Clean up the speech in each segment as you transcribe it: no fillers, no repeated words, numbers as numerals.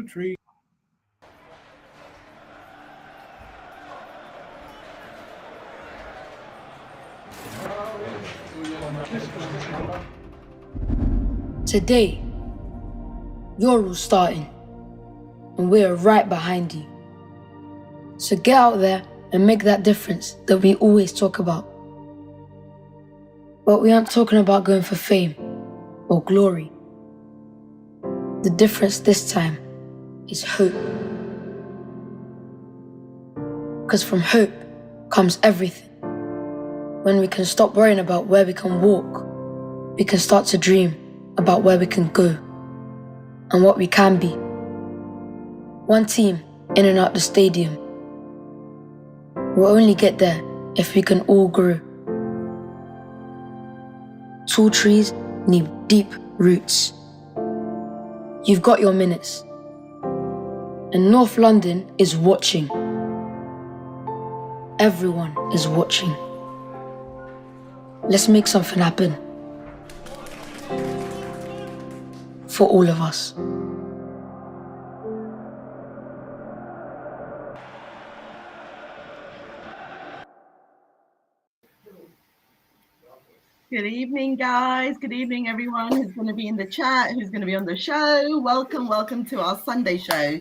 3. Today, you're all starting, and we're right behind you. So get out there and make that difference that we always talk about. But we aren't talking about going for fame or glory. The difference this time is hope. Because from hope comes everything. When we can stop worrying about where we can walk, we can start to dream about where we can go and what we can be. One team in and out the stadium. We'll only get there if we can all grow. Tall trees need deep roots. You've got your minutes. And North London is watching. Everyone is watching. Let's make something happen. For all of us. Good evening, guys. Good evening, everyone who's going to be in the chat, who's going to be on the show. Welcome to our Sunday show.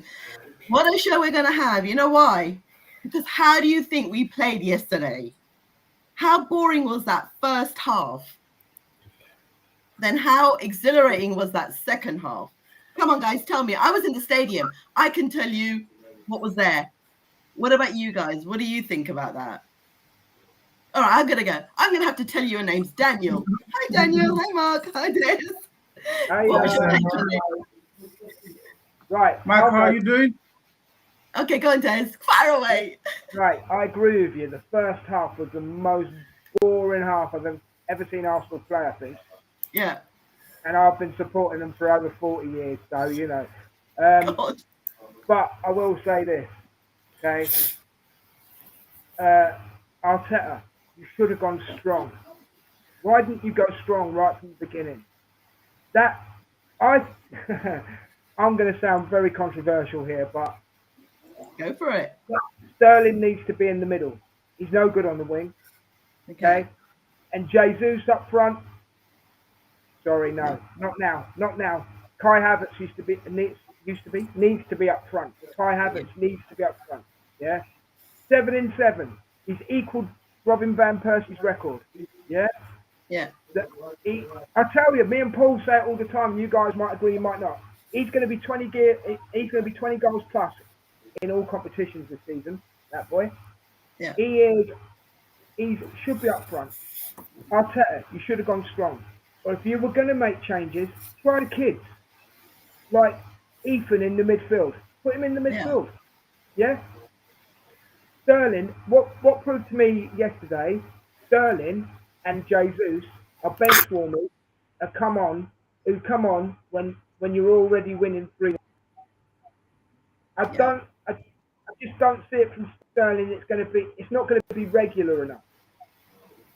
What a show we're going to have. You know why? Because how do you think we played yesterday? How boring was that first half? Then how exhilarating was that second half? Come on, guys, tell me. I was in the stadium. I can tell you what was there. What about you guys? What do you think about that? All right, I'm going to go. I'm going to have to tell you your names. Daniel. Hi, Daniel. Hi, Mark. Hi, Des. What was your take on it? Right. Mark, how are you doing? Okay, go on, Des. Fire away. Right, I agree with you. The first half was the most boring half I've ever seen Arsenal play, I think. Yeah. And I've been supporting them for over 40 years, so, you know. But I will say this, okay? Arteta, you should have gone strong. Why didn't you go strong right from the beginning? I'm going to sound very controversial here, but go for it. Sterling needs to be in the middle. He's no good on the wing. Okay? And Jesus up front. Sorry, no, not now. Kai Havertz needs to be up front. Kai Havertz needs to be up front. Yeah, 7 in 7. He's equaled Robin van Persie's record. Yeah. Yeah. I tell you, me and Paul say it all the time. You guys might agree, you might not. He's going to be 20 goals plus in all competitions this season. That boy. Yeah. He should be up front. Arteta, you should have gone strong. Or if you were going to make changes, try the kids. Like Ethan in the midfield. Put him in the midfield. Yeah? Sterling, what proved to me yesterday, Sterling and Jesus are bench warmers who come on when you're already winning 3. I just don't see it from Sterling. It's not going to be regular enough.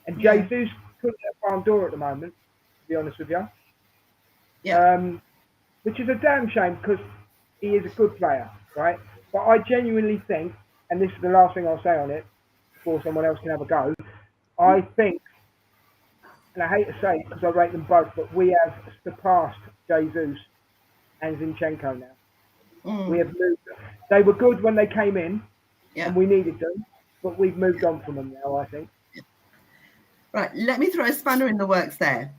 And Jesus couldn't get a barn door at the moment, to be honest with you. Yeah. Which is a damn shame because he is a good player, right? But I genuinely think, and this is the last thing I'll say on it before someone else can have a go, I think, and I hate to say it because I rate them both, but we have surpassed Jesus and Zinchenko now. We have moved. They were good when they came in, and we needed them, but we've moved on from them now, I think. Right, let me throw a spanner in the works there.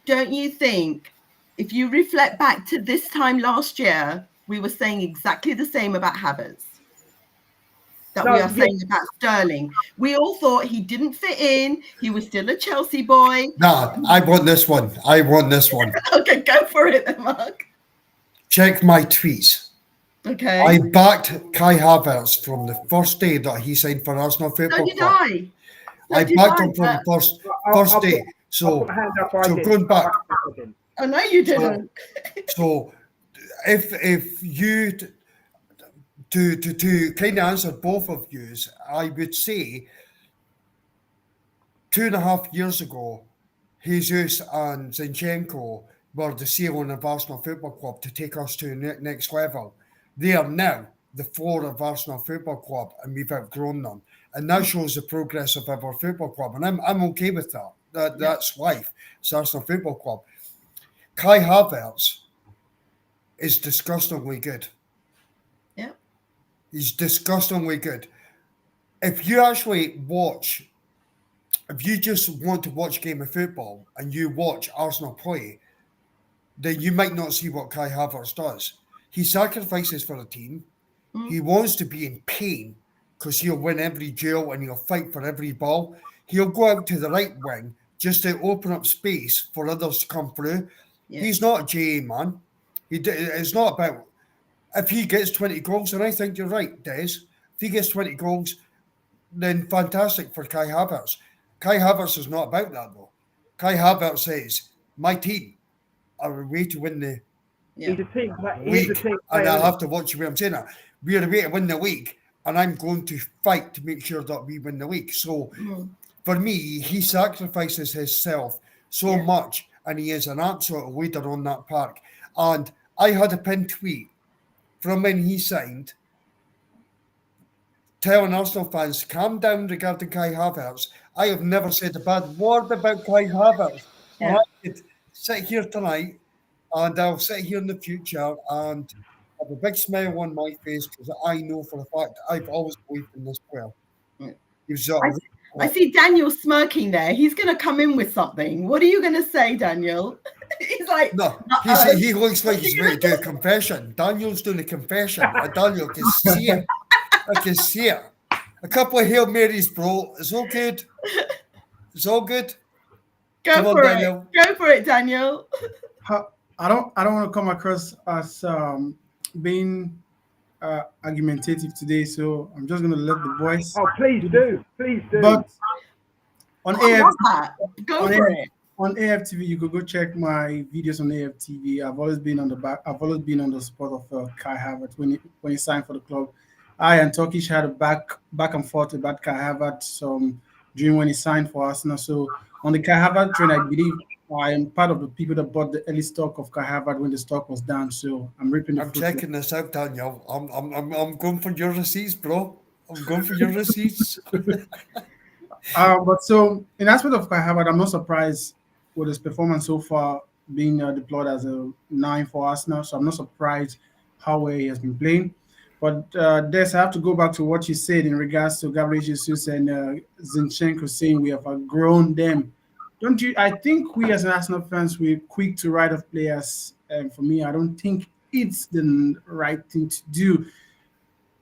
Don't you think, if you reflect back to this time last year, we were saying exactly the same about Havertz that we are saying about Sterling? We all thought he didn't fit in. He was still a Chelsea boy. Nah, I want this one. Okay, go for it then, Mark. Check my tweets. Okay. I backed Kai Havertz from the first day that he signed for Arsenal Football Club. I backed him from first day. So going back. I know you didn't. So if you to kind of answer both of yous, I would say 2.5 years ago, Jesus and Zinchenko were the ceiling of Arsenal Football Club to take us to the next level. They are now the floor of Arsenal Football Club, and we've outgrown them. And that shows the progress of our football club. And I'm okay with that. That's life. It's Arsenal Football Club. Kai Havertz is disgustingly good. Yeah. He's disgustingly good. If you actually watch, if you just want to watch a game of football and you watch Arsenal play, then you might not see what Kai Havertz does. He sacrifices for the team. He wants to be in pain because he'll win every duel and he'll fight for every ball. He'll go out to the right wing just to open up space for others to come through. Yeah. He's not a JA man. It's not about if he gets 20 goals, and I think you're right, Des. If he gets 20 goals, then fantastic for Kai Havertz. Kai Havertz is not about that, though. Kai Havertz says, my team are a way to win the He's a team player. And I have to watch where I'm saying that. We're a way to win the league, and I'm going to fight to make sure that we win the league. So, for me, he sacrifices himself so much, and he is an absolute leader on that park. And I had a pinned tweet from when he signed telling Arsenal fans, calm down regarding Kai Havertz. I have never said a bad word about Kai Havertz. Yeah. I could sit here tonight, and I'll sit here in the future and have a big smile on my face because I know for a fact I've always believed in this player. I see Daniel smirking there. He's going to come in with something. What are you going to say, Daniel? He's like, no, he looks like he's ready to do a confession. Daniel's doing a confession. Daniel can see it. I can see it. A couple of Hail Marys, bro. It's all good. It's all good. Go for it, Daniel. I don't want to come across as being argumentative today, so I'm just going to let the voice. Oh, please do. But on AFTV, on AFTV, you could go check my videos on AFTV. I've always been on the support of Kai Havertz when he signed for the club. I and Turkish had a back and forth about Kai Havertz during when he signed for Arsenal. So on the Kai Havertz train, I believe I am part of the people that bought the early stock of Kai Havertz when the stock was down. So I'm ripping. I'm checking this out, Daniel. I'm going for your receipts, bro. I'm going for your receipts. But so in aspect of Kai Havertz, I'm not surprised with his performance so far, being deployed as a 9 for Arsenal. So I'm not surprised how well he has been playing. But Des, I have to go back to what you said in regards to Gabriel Jesus and Zinchenko saying we have outgrown them. Don't you? I think we as Arsenal fans, we're quick to write off players. And for me, I don't think it's the right thing to do.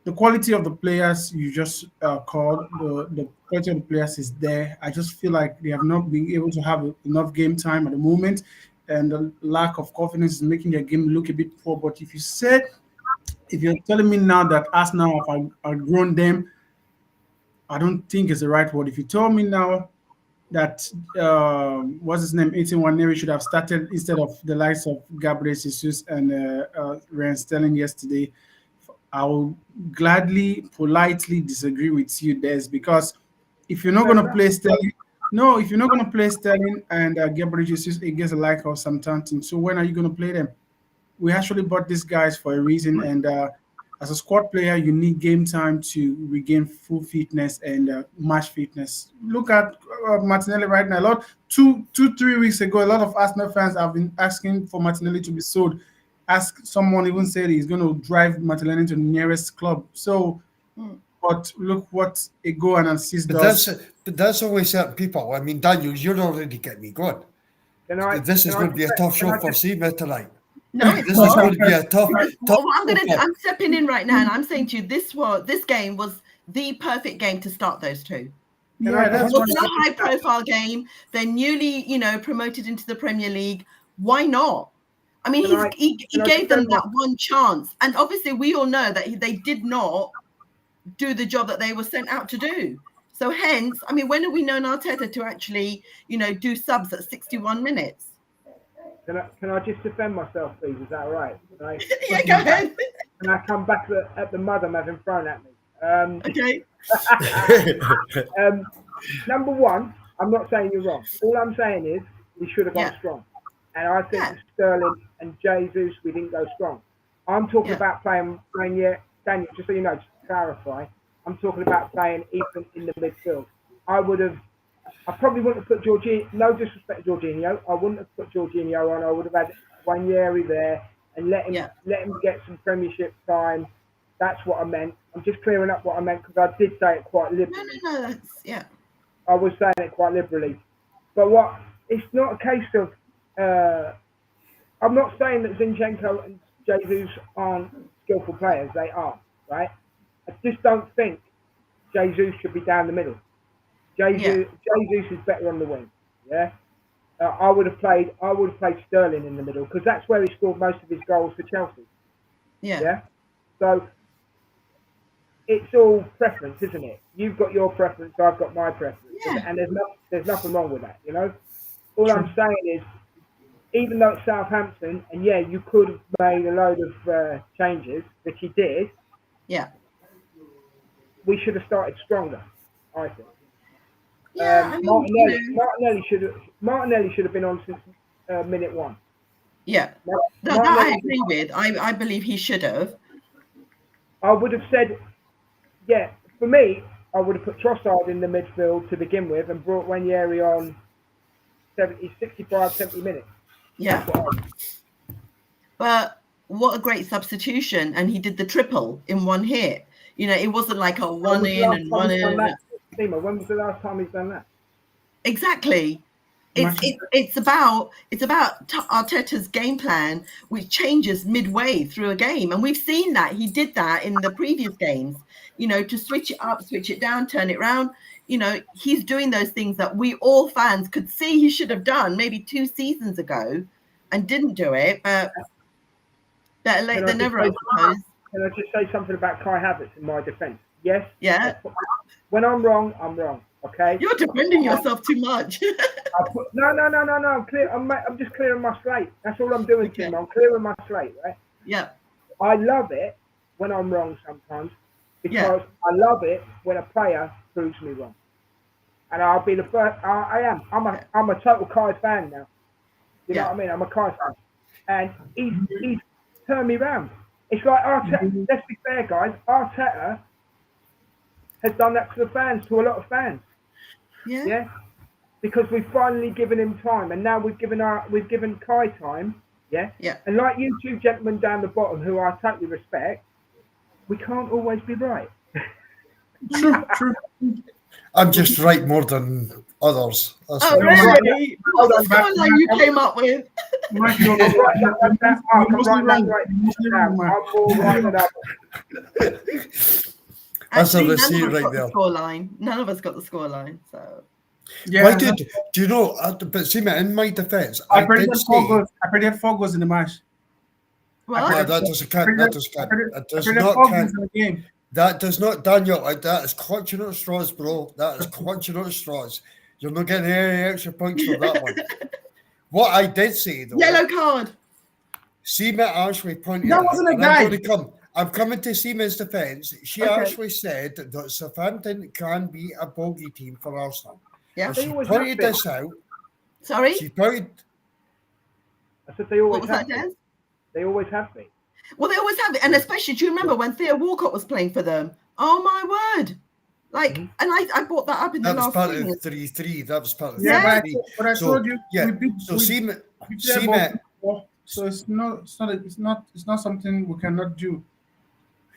The quality of the players you just called, the quality of the players is there. I just feel like they have not been able to have enough game time at the moment. And the lack of confidence is making their game look a bit poor. But if you're telling me now that Arsenal have outgrown them, I don't think it's the right word. If you told me now that what's his name, 18-1 should have started instead of the likes of Gabriel Jesus and Ryan Sterling yesterday, I will gladly, politely disagree with you, Des, because if you're not going to play Sterling, if you're not going to play Sterling and Gabriel Jesus against the like of Southampton, so when are you going to play them? We actually bought these guys for a reason, and as a squad player, you need game time to regain full fitness and match fitness. Look at Martinelli right now. 2-3 weeks ago, a lot of Arsenal fans have been asking for Martinelli to be sold. Someone even said he's going to drive Martinelli to the nearest club. So, but look what a goal and assist does. But that's always certain people. I mean, Daniel, you're already getting me going. This is going to be a tough show for Seema tonight. No, this is going to be a tough. I'm stepping in right now, and I'm saying to you, this game was the perfect game to start those two. Yeah, it wasn't a high-profile game. They're newly, promoted into the Premier League. Why not? I mean, he gave them that one chance, and obviously we all know that they did not do the job that they were sent out to do. So hence, I mean, when have we known Arteta to actually, do subs at 61 minutes? Can I just defend myself, please? Is that all right? Yeah, go ahead. Can I come back at the mud I'm having thrown at me? Okay. Number one, I'm not saying you're wrong. All I'm saying is we should have gone strong. And I think Sterling and Jesus, we didn't go strong. I'm talking Yeah. about playing Daniel, just so you know, just to clarify, I'm talking about playing Ethan in the midfield. I probably wouldn't have put Jorginho, no disrespect to Jorginho, I wouldn't have put Jorginho on. I would have had Ranieri there and let him get some Premiership time. That's what I meant. I'm just clearing up what I meant because I did say it quite liberally. No, that's, yeah. I was saying it quite liberally. But it's not a case of, I'm not saying that Zinchenko and Jesus aren't skillful players. They are, right? I just don't think Jesus should be down the middle. Jesus is better on the wing. Yeah, I would have played Sterling in the middle because that's where he scored most of his goals for Chelsea. Yeah. So it's all preference, isn't it? You've got your preference, I've got my preference, and there's nothing wrong with that. You know, all I'm saying is, even though it's Southampton, and you could have made a load of changes, which he did. Yeah. We should have started stronger, I think. Yeah, I mean, Martinelli should have been on since minute 1. Yeah, that I agree with. I believe he should have. I would have said, for me, I would have put Trossard in the midfield to begin with and brought Ranieri on 65, 70 minutes. Yeah. But what a great substitution. And he did the triple in one hit. You know, it wasn't like a one in and one in. Seema, when was the last time he's done that? Exactly. It's about Arteta's game plan, which changes midway through a game, and we've seen that he did that in the previous games. You know, to switch it up, switch it down, turn it around. You know, he's doing those things that we all fans could see he should have done maybe 2 seasons ago, and didn't do it. But better late than never, I suppose. Can I just say something about Kai Havertz in my defence? Yes. Yeah. When I'm wrong, I'm wrong. Okay. You're defending yourself too much. No. I'm clear. I'm just clearing my slate. That's all I'm doing, Tim. I'm clearing my slate, right? Yeah. I love it when I'm wrong sometimes because I love it when a player proves me wrong. And I'll be the first. I am. I'm a total Kai fan now. You know what I mean? I'm a Kai fan, and he's turned me round. It's like Arteta. Let's be fair, guys. Arteta has done that to the fans, to a lot of fans. Yeah. Because we've finally given him time, and now we've given Kai time. Yeah. And like you two gentlemen down the bottom, who I totally respect, we can't always be right. True. I'm just right more than others. That's Oh, really? What's the scoreline you came up with? That's Actually, a receipt right there. None of us got the scoreline. So. Yeah. Why do you know? But Seema, in my defence, I predicted 4 goals in the match. What? No, that doesn't count. That does not count. That does not, Daniel. That is clutching at straws, bro. That is clutching at straws. You're not getting any extra points for that one. What I did say, though. Yellow card. Seema actually pointed out. That wasn't a guy. I'm coming to Seema's defence. She actually said that Southampton can be a bogey team for Arsenal. Yeah. She pointed this out. Sorry? She pointed. I said they always have been. They always have been. Well, they always have it. And especially, do you remember when Theo Walcott was playing for them? Oh, my word. Like, and I brought that up in the last That was part of 3-3. That was part of 3-3. Yeah, but I told you. Yeah. So Seema. So it's not something we cannot do.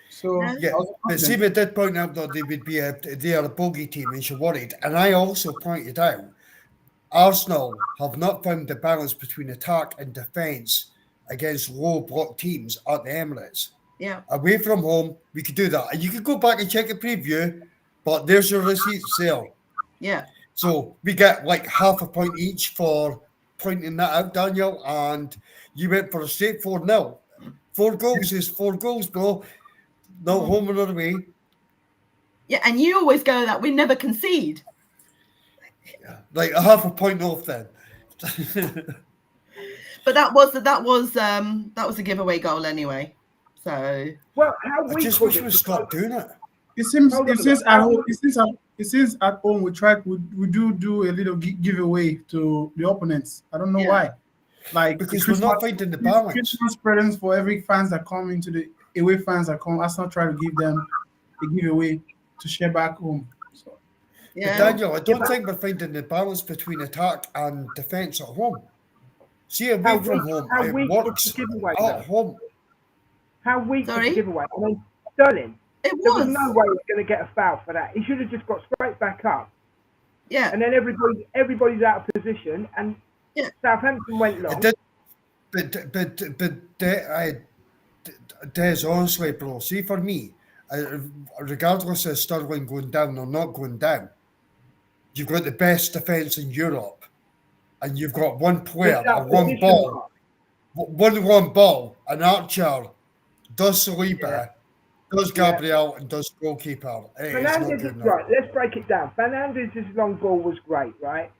So but Seema did point out that they are a bogey team, and she worried. And I also pointed out Arsenal have not found the balance between attack and defence against low block teams at the Emirates. Yeah. Away from home, we could do that. And you could go back and check the preview, but there's your receipts there. Yeah. So we get like half a point each for pointing that out, Daniel, and you went for a straight 4-0. 4 goals is 4 goals, bro. No home or away. Yeah, and you always go that we never concede. Yeah, like a half a point off then. But that was a giveaway goal anyway. So how I just wish we stopped doing it. It seems at home we do a little giveaway to the opponents. I don't know why. Like because we're not finding the balance. Christmas presents for every fans that come into the away fans that come. Arsenal try to give them a giveaway to share back home. So, But Yeah. Daniel, I don't think we're finding the balance between attack and defence at home. See, away from home, how it weak was works. the giveaway, At though? home, How weak was Sorry? the giveaway? I mean, Sterling, It there was was. no way he was going to get a foul for that. He should have just got straight back up. Yeah. And then everybody's out of position, and Yeah. Southampton went it long. did, Des, honestly, bro, see for me, regardless of Sterling going down or not going down, you've got the best defence in Europe, and you've got one player, Without and one position, ball, an Archer, does Saliba, Yeah. does Gabriel, and does goalkeeper. It is not Fernandez good is enough. right. Let's break it down. Fernandez's long ball was great, right?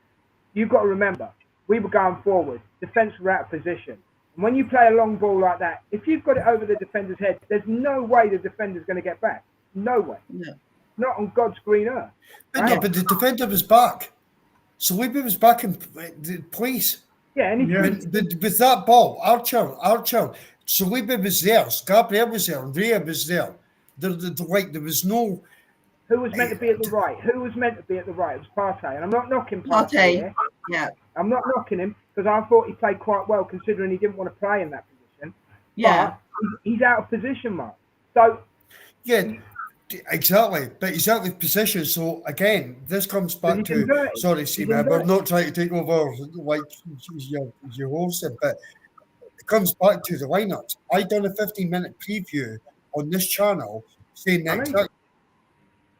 You've got to remember, we were going forward. Defence were out of position. And when you play a long ball like that, if you've got it over the defender's head, there's no way the defender's going to get back. No way. Yeah. Not on God's green earth. But Right? no, but the defender was back. Saliba was back in place. Yeah, and Yeah. With that ball, Archer, Saliba was there, Gabriel was there, Rhea was there. There was no. who was meant to be at the right? Who was meant to be at the right? It was Partey. And I'm not knocking Partey Partey. here. Yeah. I'm not knocking him because I thought he played quite well considering he didn't want to play in that position. Yeah. But he's out of position, Mark. So, Yeah, exactly. But he's out of position. So again, this comes back he's to. inverted. Sorry, He's Seema, we're inverted. not trying to take over like your host said, but it comes back to the lineups. I done a 15-minute preview on this channel saying next I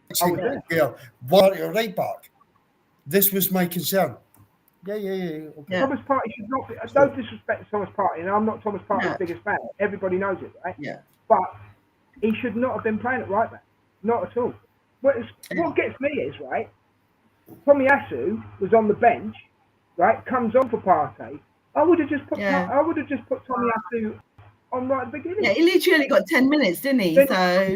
was time there. where right back. This was my concern. Yeah. Okay. Yeah. Thomas Partey should not be. No disrespect to Thomas Partey, and I'm not Thomas Partey's No. biggest fan. Everybody knows it, right? Yeah. But he should not have been playing at right back. Not at all. What gets me is, right, Tomiyasu was on the bench, right, comes on for Partey. I would have just put Tomiyasu on right at the beginning. Yeah, he literally only got 10 minutes, didn't he? Then- So,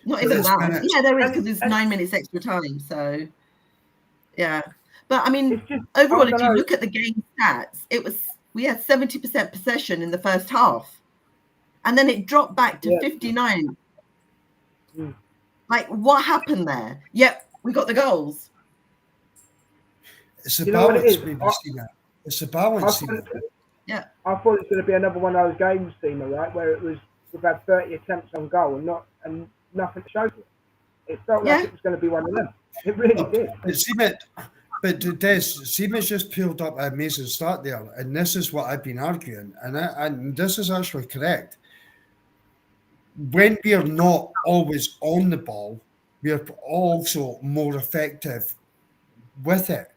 not even It's that. minutes. Yeah, there is And- because it's and- 9 minutes extra time. So, yeah. But I mean, It's just overall, I if don't you know. look at the game stats, we had 70% possession in the first half, and then it dropped back to Yeah. 59. Mm. Like, what happened there? Yep, we got the goals. It's a You know what it balance, is? maybe, I- Seema. It's a balance, Seema. Yeah. I thought it was going to be another one of those games, Seema, right, where it was we've had 30 attempts on goal and nothing to show for it. It felt like Yeah. it was going to be one of them. It really did. But Seema's just pulled up an amazing start there, and this is what I've been arguing, and this is actually correct. When we are not always on the ball, we are also more effective with it.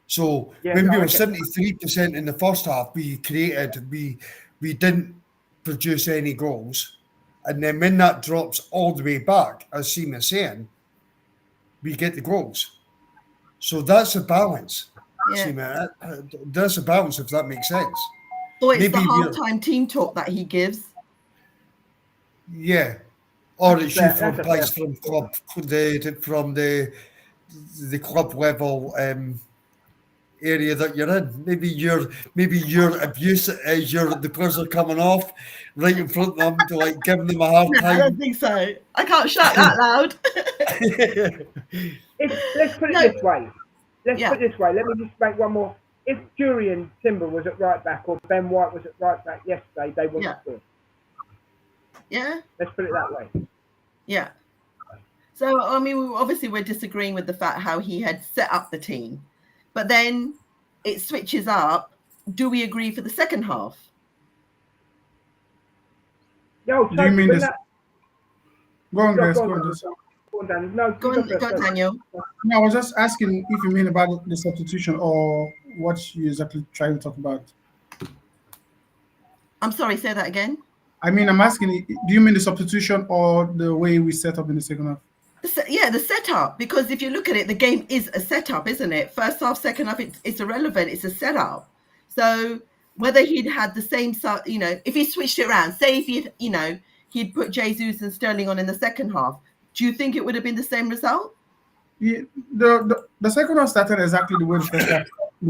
So Yeah, when we no, I were get 73% in the first half, we didn't produce any goals, and then when that drops all the way back, as Seema's saying, we get the goals. So that's a balance, Yeah. Seema. That's a balance, if that makes sense. Or it's the Maybe we're- halftime team talk that he gives. Yeah, or it's you That's from a plays fair- from the club level area that you're in. Maybe your abuse is the players are coming off right in front of them to like giving them a hard No, I time. don't think so. I can't shout that loud. Let's put it No. this way. Yeah. Put it this way. Let me just make one more. If Jurian Timber was at right back or Ben White was at right back yesterday, they wouldn't have scored. Yeah. Let's put it that way. Yeah. So, I mean, obviously we're disagreeing with the fact how he had set up the team, but then it switches up. Do we agree for the second half? Yo, Do you mean when this? that- Go on, guys. Go Go on, on. go on, Dan. No, Go you on, first, go on, go. Daniel. No, I was just asking if you mean about the substitution or what you exactly trying to talk about. I'm sorry, say that again. I mean, I'm asking, do you mean the substitution or the way we set up in the second half? Yeah, the setup, because if you look at it, the game is a setup, isn't it? First half, second half, it's irrelevant. It's a setup. So whether he'd had the same, if he switched it around, say if he'd put Jesus and Sterling on in the second half, do you think it would have been the same result? Yeah, the second half started exactly the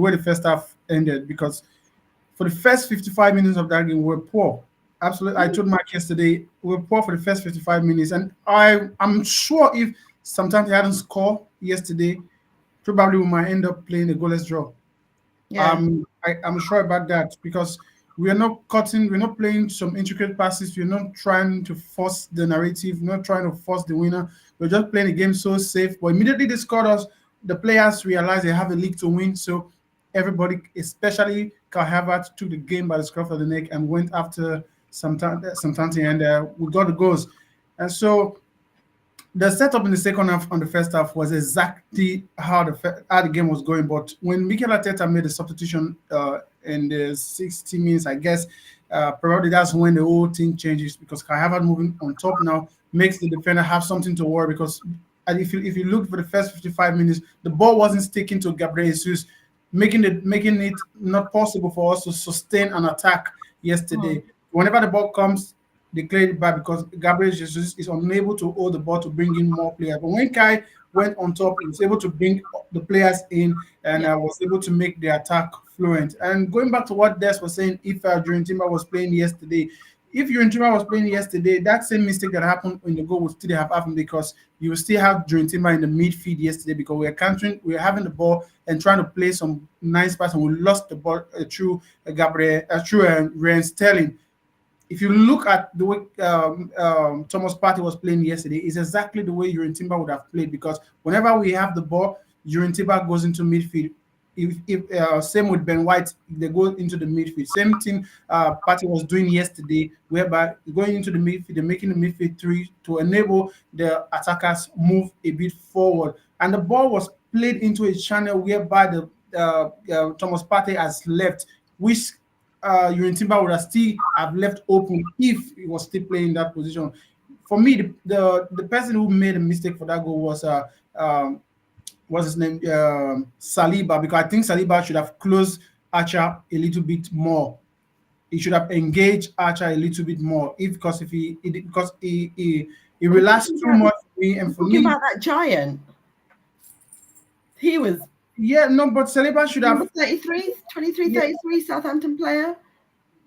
way the first half ended, because for the first 55 minutes of that game, we were poor. Absolutely. I told Mark yesterday, we were poor for the first 55 minutes. And I'm sure if sometimes he hadn't scored yesterday, probably we might end up playing a goalless draw. Yeah. I'm sure about that because we're not playing some intricate passes, we're not trying to force the narrative, we're not trying to force the winner. We're just playing the game so safe. But immediately they scored us, the players realized they have a league to win. So everybody, especially Kai Havertz, took the game by the scruff of the neck and went after sometimes, and we got the goals. And so the setup in the second half on the first half was exactly how the game was going. But when Mikel Arteta made the substitution in the 60 minutes, I guess probably that's when the whole thing changes because Kai Havertz moving on top now makes the defender have something to worry because if you look for the first 55 minutes, the ball wasn't sticking to Gabriel Jesus, making it not possible for us to sustain an attack yesterday. Whenever the ball comes, they cleared it back because Gabriel Jesus is unable to hold the ball to bring in more players. But when Kai went on top, he was able to bring the players in and was able to make the attack fluent. And going back to what Des was saying, if Timber was playing yesterday, that same mistake that happened in the goal would still have happened because you will still have Timber in the midfield yesterday because we are having the ball and trying to play some nice pass and we lost the ball through Ryan Sterling. If you look at the way Thomas Partey was playing yesterday, it's exactly the way Timber would have played because whenever we have the ball, Timber goes into midfield. If same with Ben White, they go into the midfield. Same thing Partey was doing yesterday, whereby going into the midfield, they're making the midfield three to enable the attackers move a bit forward. And the ball was played into a channel whereby the Thomas Partey has left, which Timber would have still have left open if he was still playing that position. For me, the person who made a mistake for that goal was what's his name? Saliba, because I think Saliba should have closed Archer a little bit more. He should have engaged Archer a little bit more. Because he relaxed too much for me. And for me, about that giant, he was. Yeah, no, but Saliba should have 33, Southampton player.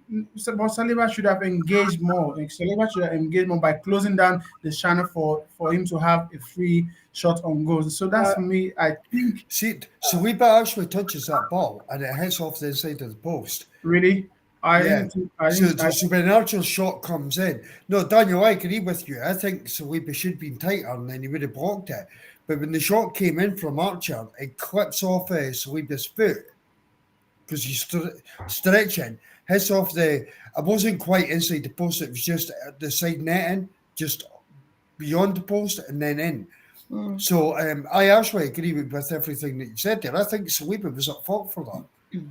But Saliba should have engaged more. Saliba should have engaged more by closing down the channel for him to have a free shot on goal. So that's for me. I think. See, Saliba actually touches that ball and it hits off the inside of the post. Really? So when Archer's shot comes in, no, Daniel, I agree with you. I think Saliba should have been tighter and then he would have blocked it. But when the shot came in from Archer, it clips off Saliba's foot because he's stretching. Hits off I wasn't quite inside the post, it was just at the side netting, just beyond the post and then in. So I actually agree with everything that you said there. I think Saliba was at fault for that.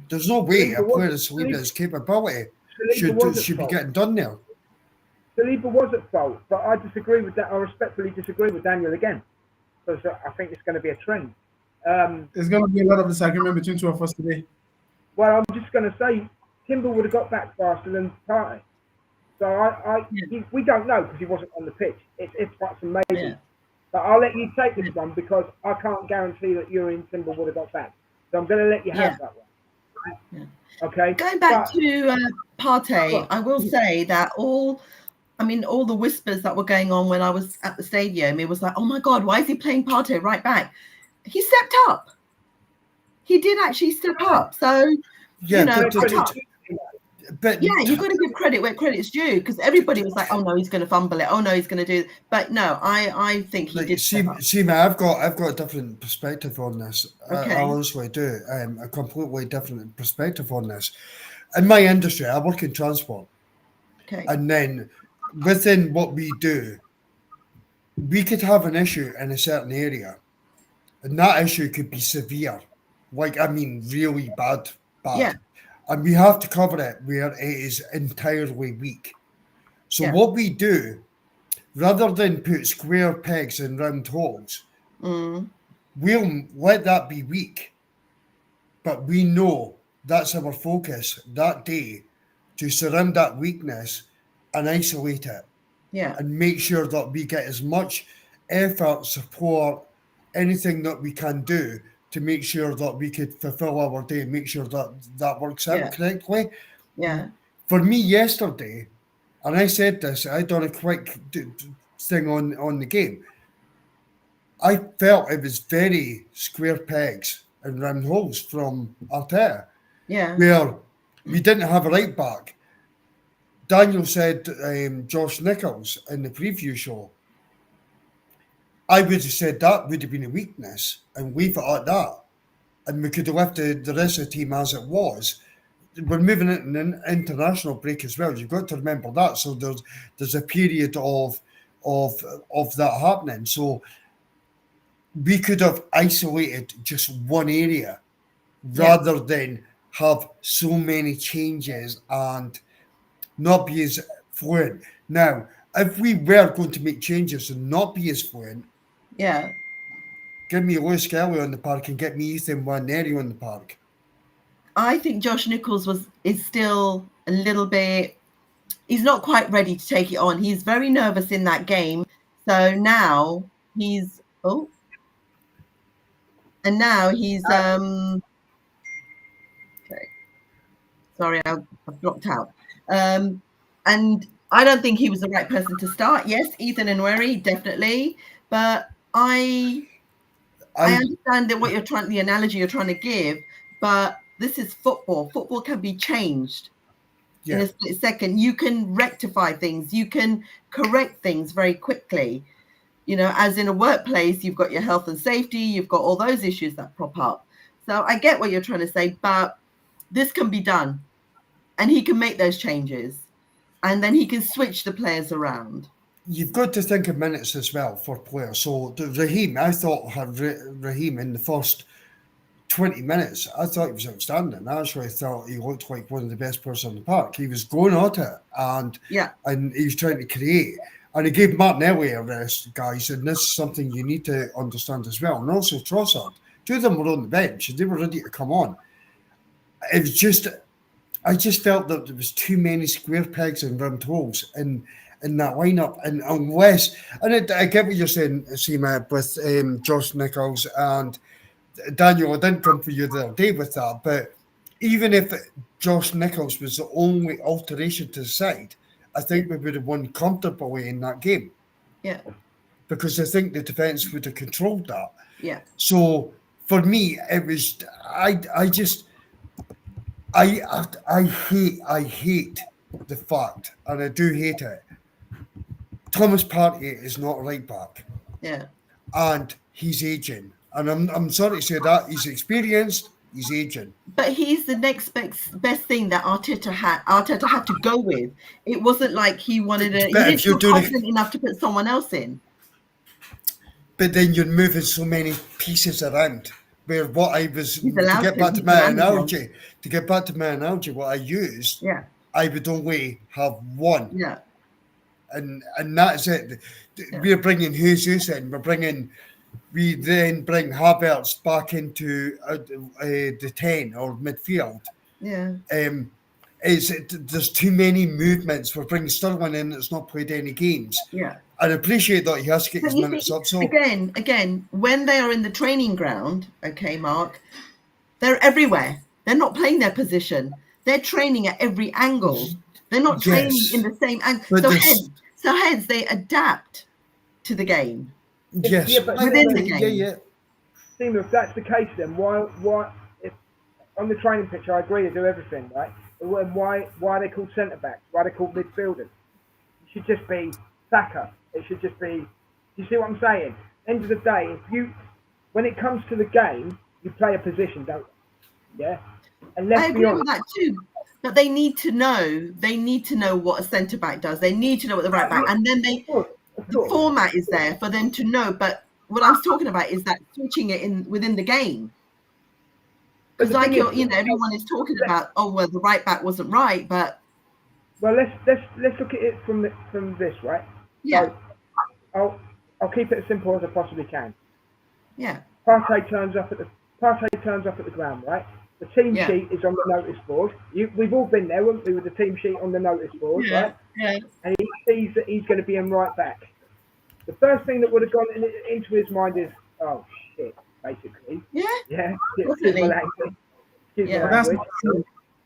There's no way a player of Saliba's capability should be getting done there. Saliba was at fault, but I disagree with that. I respectfully disagree with Daniel again. Because I think it's going to be a trend. There's going to be a lot of disagreement between two of us today. Well, I'm just going to say Timber would have got back faster than Partey. So we don't know because he wasn't on the pitch. It's like some maybe. Yeah. But I'll let you take this one because I can't guarantee that Timber would have got back. So I'm going to let you have that one. Yeah. Okay. Going back to Partey, I will say that all the whispers that were going on when I was at the stadium, it was like, oh my God, why is he playing Partey right back? He stepped up. He did actually step up. So, you've got to give credit where credit's due because everybody was like, oh no, he's going to fumble it. Oh no, he's going to do it. But no, I think he did. Seema, I've got a different perspective on this. Okay. I honestly do. A completely different perspective on this. In my industry, I work in transport. Okay. And then within what we do, we could have an issue in a certain area, and that issue could be severe, really bad. Yeah. And we have to cover it where it is entirely weak. So what we do, rather than put square pegs in round holes, we'll let that be weak, but we know that's our focus that day, to surround that weakness and isolate it, and make sure that we get as much effort, support, anything that we can do to make sure that we could fulfill our day and make sure that that works out correctly. Yeah. For me yesterday, and I said this, I done a quick thing on the game. I felt it was very square pegs and round holes from Arteta. Yeah. Where we didn't have a right back. Daniel said Josh Nichols in the preview show. I would have said that would have been a weakness and leave it at that. And we could have left the rest of the team as it was. We're moving into an international break as well. You've got to remember that. So there's a period of that happening. So we could have isolated just one area rather than have so many changes and not be as fluent. Now, if we were going to make changes and not be as fluent, give me Lewis Kelly on the park and get me Ethan Waneri on the park. I think Josh Nichols is still a little bit. He's not quite ready to take it on. He's very nervous in that game. So now he's sorry, I've dropped out. And I don't think he was the right person to start. Yes, Ethan Nwaneri, definitely. But I understand that the analogy you're trying to give, but this is football. Football can be changed in a split second. You can rectify things. You can correct things very quickly. You know, as in a workplace, you've got your health and safety. You've got all those issues that pop up. So I get what you're trying to say, but this can be done. And he can make those changes. And then he can switch the players around. You've got to think of minutes as well for players. So Raheem, I thought had Raheem in the first 20 minutes. I thought he was outstanding. I actually thought he looked like one of the best players on the park. He was going at it and he was trying to create. And he gave Martinelli a rest, guys. And this is something you need to understand as well. And also Trossard. Two of them were on the bench and they were ready to come on. It was just, I just felt that there was too many square pegs and round holes in that lineup. And unless, and I get what you're saying, Seema, with Josh Nichols and Daniel, I didn't come for you the other day with that, but even if Josh Nichols was the only alteration to the side, I think we would have won comfortably in that game. Yeah. Because I think the defence would have controlled that. Yeah. So for me, it was, I hate the fact, and I do hate it. Thomas Partey is not a right back. Yeah. And he's aging. And I'm sorry to say that. He's experienced, he's aging. But he's the next best thing that Arteta had to go with. It wasn't like he wanted to. He didn't feel confident enough to put someone else in. But then you're moving so many pieces around. Where what I was to get back to my analogy, what I used, I would only have one. Yeah. And that's it. We're bringing Jesus in. We then bring Havertz back into the 10 or midfield. Yeah. There's too many movements. We're bringing Sterling in that's not played any games. Yeah. I appreciate that he has to get his minutes up. So again, when they are in the training ground, okay, Mark, they're everywhere. They're not playing their position. They're training at every angle. They're not training in the same angle. So hence they adapt to the game. Yes, within the game. Yeah. Seema, if that's the case, then why if on the training pitch I agree to do everything, right? Why are they called centre backs? Why are they called midfielders? It should just be Saka. It should just be. You see what I'm saying? End of the day, when it comes to the game, you play a position, don't you? Yeah. And let's I agree with that too. But they need to know. They need to know what a centre back does. They need to know what the right back, and then the format is there for them to know. But what I'm talking about is that switching it within the game. Because everyone is talking about, the right back wasn't right, but let's look at it from this, right? Yeah. So I'll keep it as simple as I possibly can. Yeah. Partey turns up at the ground, right? The team sheet is on the notice board. We've all been there, haven't we, with the team sheet on the notice board, right? Yeah. And he sees that he's going to be in right back. The first thing that would have gone into his mind is, oh shit, basically. Yeah, Yeah. definitely. Yeah. But that's not true.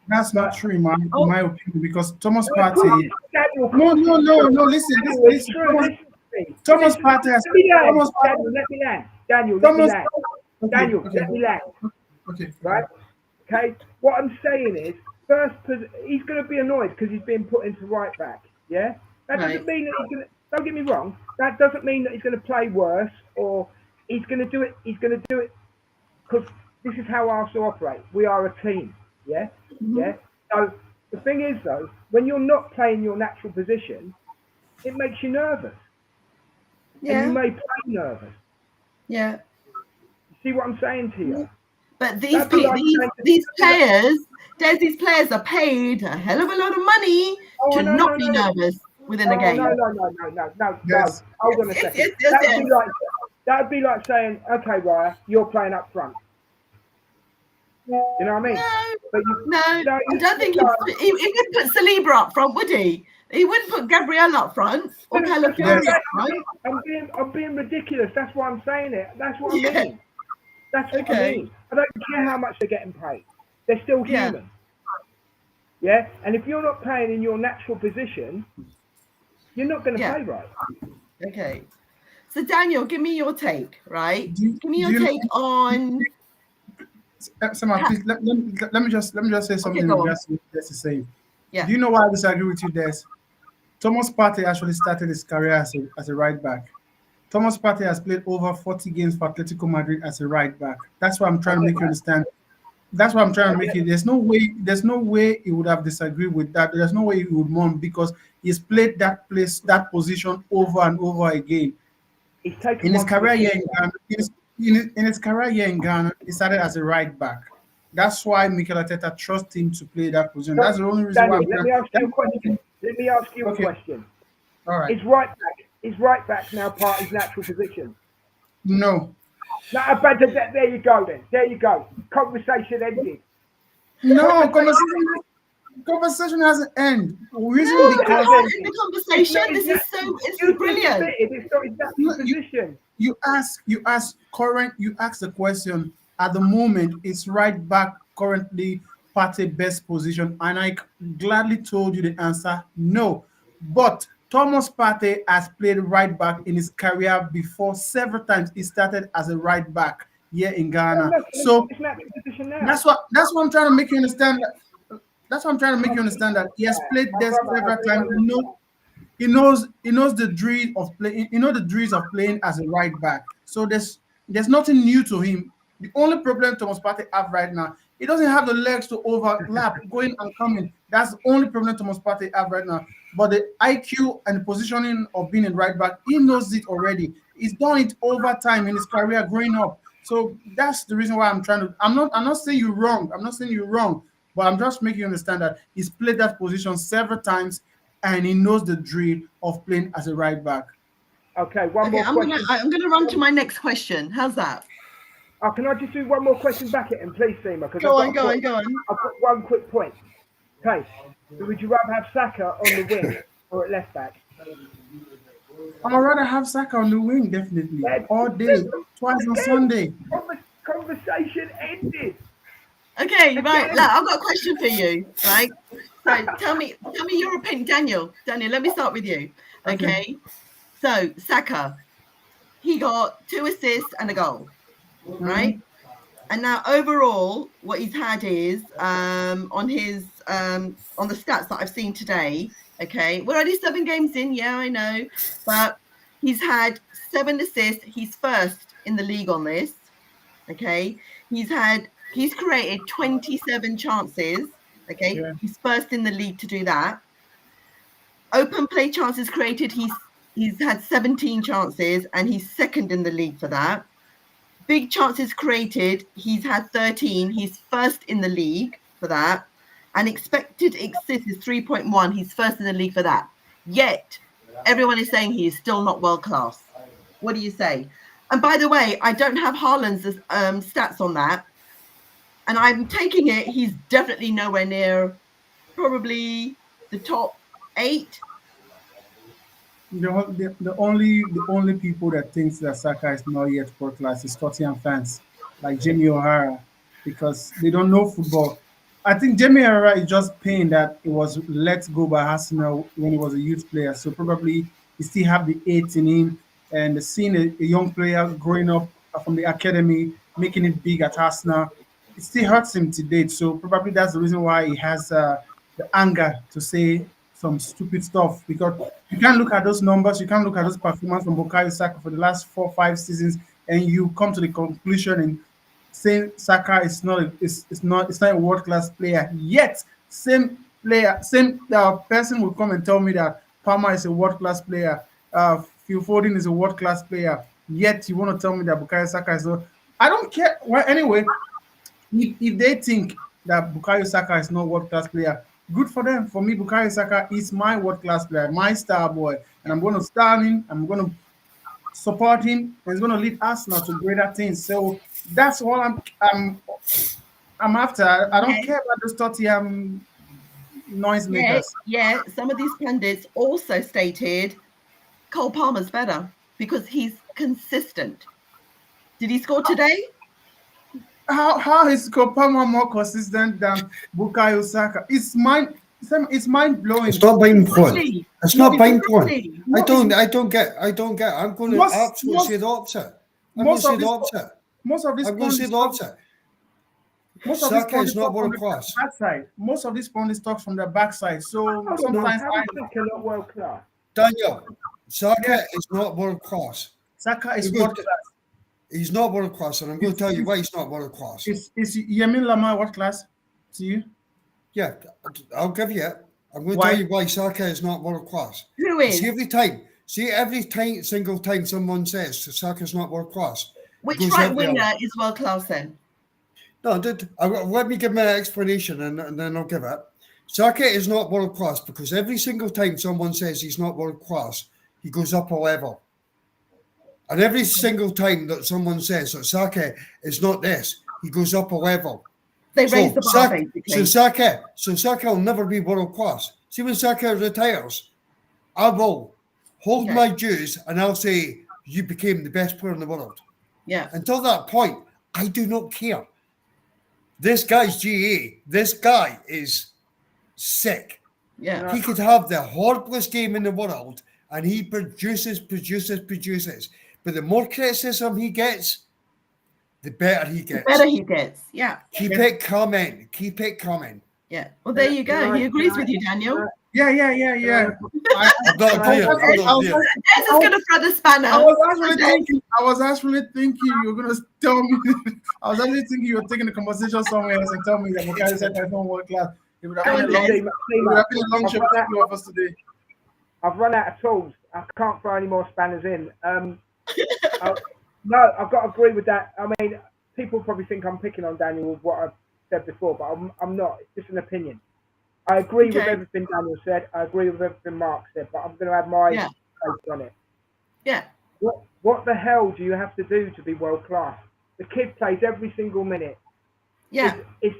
That's not true, in Oh. my opinion, because Thomas No, of course Partey. it's Daniel, of No, course no, it's no, true. no. Listen. Daniel, it's true. Thomas, Listen to me. Thomas Listen, Partey has. let me land. Thomas Partey. Daniel, let me land. Daniel, let me Thomas. land. Okay, Daniel, okay, let me land. okay. Right? Okay. What I'm saying is, he's going to be annoyed because he's being put into right back. Yeah. That doesn't mean that he's going to. Don't get me wrong. That doesn't mean that he's going to play worse or he's going to do it. He's going to do it because this is how Arsenal operate. We are a team. Yeah. Mhm. Yeah. So the thing is, though, when you're not playing your natural position, it makes you nervous. Yeah. And you may play nervous. Yeah. You see what I'm saying to you? But these players, these players are paid a hell of a lot of money to not be nervous within a game. No. Yes. Hold on a second. That'd be like saying, okay, Raya, you're playing up front. You know what I mean? No, I don't think he wouldn't put Saliba up front, would he? He wouldn't put Gabriel up front or Calafiori up front. I'm being ridiculous. That's why I'm saying it. That's what I mean. That's what I mean. I don't care how much they're getting paid. They're still human. Yeah? And if you're not playing in your natural position, you're not going to play right. Okay. So Daniel, give me your take, right? Give me your take on... Seema, please let me just say something that's to say. Yeah. Do you know why I disagree with you, Des? Thomas Partey actually started his career as a right back. Thomas Partey has played over 40 games for Atletico Madrid as a right back. That's why I'm trying to make you understand. That's why I'm trying to make it. There's no way he would have disagreed with that. There's no way he would mourn because he's played that position over and over again. In his career here in his career here in Ghana, he started as a right back. That's why Mikel Arteta trusts him to play that position. That's the only reason why. Let me ask you a question. All right. Is right back now part of his natural position? No. No, but there you go then. There you go. Conversation ended. No, conversation hasn't ended. Reason because the conversation. This is brilliant. It's not his natural position. You ask the question. At the moment, it's right back currently Partey best position, and I gladly told you the answer no. But Thomas Partey has played right back in his career before several times. He started as a right back here in Ghana. So that's what I'm trying to make you understand. That's what I'm trying to make you understand that he has played there several times. He knows the drill of playing. The drills of playing as a right back. So there's nothing new to him. The only problem Thomas Partey have right now, he doesn't have the legs to overlap, going and coming. That's the only problem Thomas Partey have right now. But the IQ and the positioning of being a right back, he knows it already. He's done it over time in his career growing up. So that's the reason why I'm not saying you're wrong. I'm not saying you're wrong, but I'm just making you understand that he's played that position several times and he knows the drill of playing as a right back. Okay, one more question. I'm going to run to my next question. How's that? Oh, can I just do one more question back at him, please, Seema? Go on. I've got one quick point. Okay, so would you rather have Saka on the wing or at left back? I'd rather have Saka on the wing, definitely. All day, twice on Sunday. Conversation ended. Okay, right. Look, I've got a question for you, right? So tell me your opinion, Daniel. Daniel, let me start with you. Okay. So Saka, he got 2 assists and a goal, right? And now overall, what he's had is on the stats that I've seen today. Okay, we're only 7 games in, yeah, I know, but he's had 7 assists. He's first in the league on this. Okay, he's created 27 chances. Okay, he's first in the league to do that. Open play chances created, he's had 17 chances and he's second in the league for that. Big chances created, he's had 13. He's first in the league for that. And expected assists is 3.1. He's first in the league for that. Yet, everyone is saying he is still not world class. What do you say? And by the way, I don't have Haaland's stats on that. And I'm taking it, he's definitely nowhere near probably the top 8. the only people that thinks that Saka is not yet world class is Tottenham fans like Jamie O'Hara because they don't know football. I think Jamie O'Hara is just pain that it was let go by Arsenal when he was a youth player. So probably he still have the eight in him and seeing a young player growing up from the academy, making it big at Arsenal, it still hurts him to date. So probably that's the reason why he has the anger to say some stupid stuff because you can't look at those numbers, you can't look at those performances from Bukayo Saka for the last 4 5 seasons, and you come to the conclusion and saying Saka is not it's not a world class player. Yet same person will come and tell me that Palmer is a world class player, Phil Foden is a world class player. Yet you want to tell me that Bukayo Saka is not. I don't care. Well, anyway, if they think that Bukayo Saka is not world class player, good for them. For me, Bukayo Saka is my world class player, my star boy, and I'm going to stand him. I'm going to support him, and he's going to lead Arsenal to greater things. So that's all I'm after. I don't Okay. care about those Tottenham Yeah, noisemakers. yeah. Some of these pundits also stated Cole Palmer's better because he's consistent. Did he score today? How is Kopama more consistent than Bukayo Saka? It's mind blowing. It's not mind blowing. Really? It's No, not it's mind not. blowing. Really? I don't get. I'm going to Most absolutely say most the opposite. I'm going most to say of the this opposite. most of these I'm going to say pundits the talk opposite. most of these Saka is pundits not talk from world the class. backside. Most of these pundits talk from the backside. So Hold on, sometimes how I is Saka not world class? Daniel, yeah, Saka is not world class. Saka is Because world class. he's not world class, and I'm going to tell you Is why he's not world class. is Yemin Lama world class to you? Yeah, I'll give you it. I'm going to tell Why? you why Saka is not world class. Who You is? see every time, single time someone says Saka's not world class, it Which goes right every hour. winger is world class then? No, let me give my explanation and then I'll give it. Saka is not world class because every single time someone says he's not world class, he goes up a level. And every single time that someone says that Saka is not this, he goes up a level. They raised So the bar Saka, basically. so Saka will never be world class. See, when Saka retires, I will hold Okay. my dues and I'll say you became the best player in the world. Yeah. Until that point, I do not care. This guy's GA. This guy is sick. Yeah. He could have the horriblest game in the world and he produces. But the more criticism he gets, the better he The gets. better he gets. Yeah. Keep it coming. Keep it coming. Yeah. Well, there you go. He agrees with you, Daniel. Yeah. I'm not agreeing. I'm not agreeing. Des is going to throw the spanner. I was actually thinking you were gonna tell me. I was actually thinking you were taking the conversation somewhere else and tell me that Bukayo Saka is not world class. It would have Go been a on, long, Des. it would have been a long show for the two of us today. I've run out of tools. I can't throw any more spanners in. No, I've got to agree with that. I mean, people probably think I'm picking on Daniel with what I've said before, but I'm not. It's just an opinion. I agree with Okay. everything Daniel said. I agree with everything Mark said, but I'm going to have my Yeah. take on it. Yeah. What the hell do you have to do to be world class? The kid plays every single minute. Yeah. It's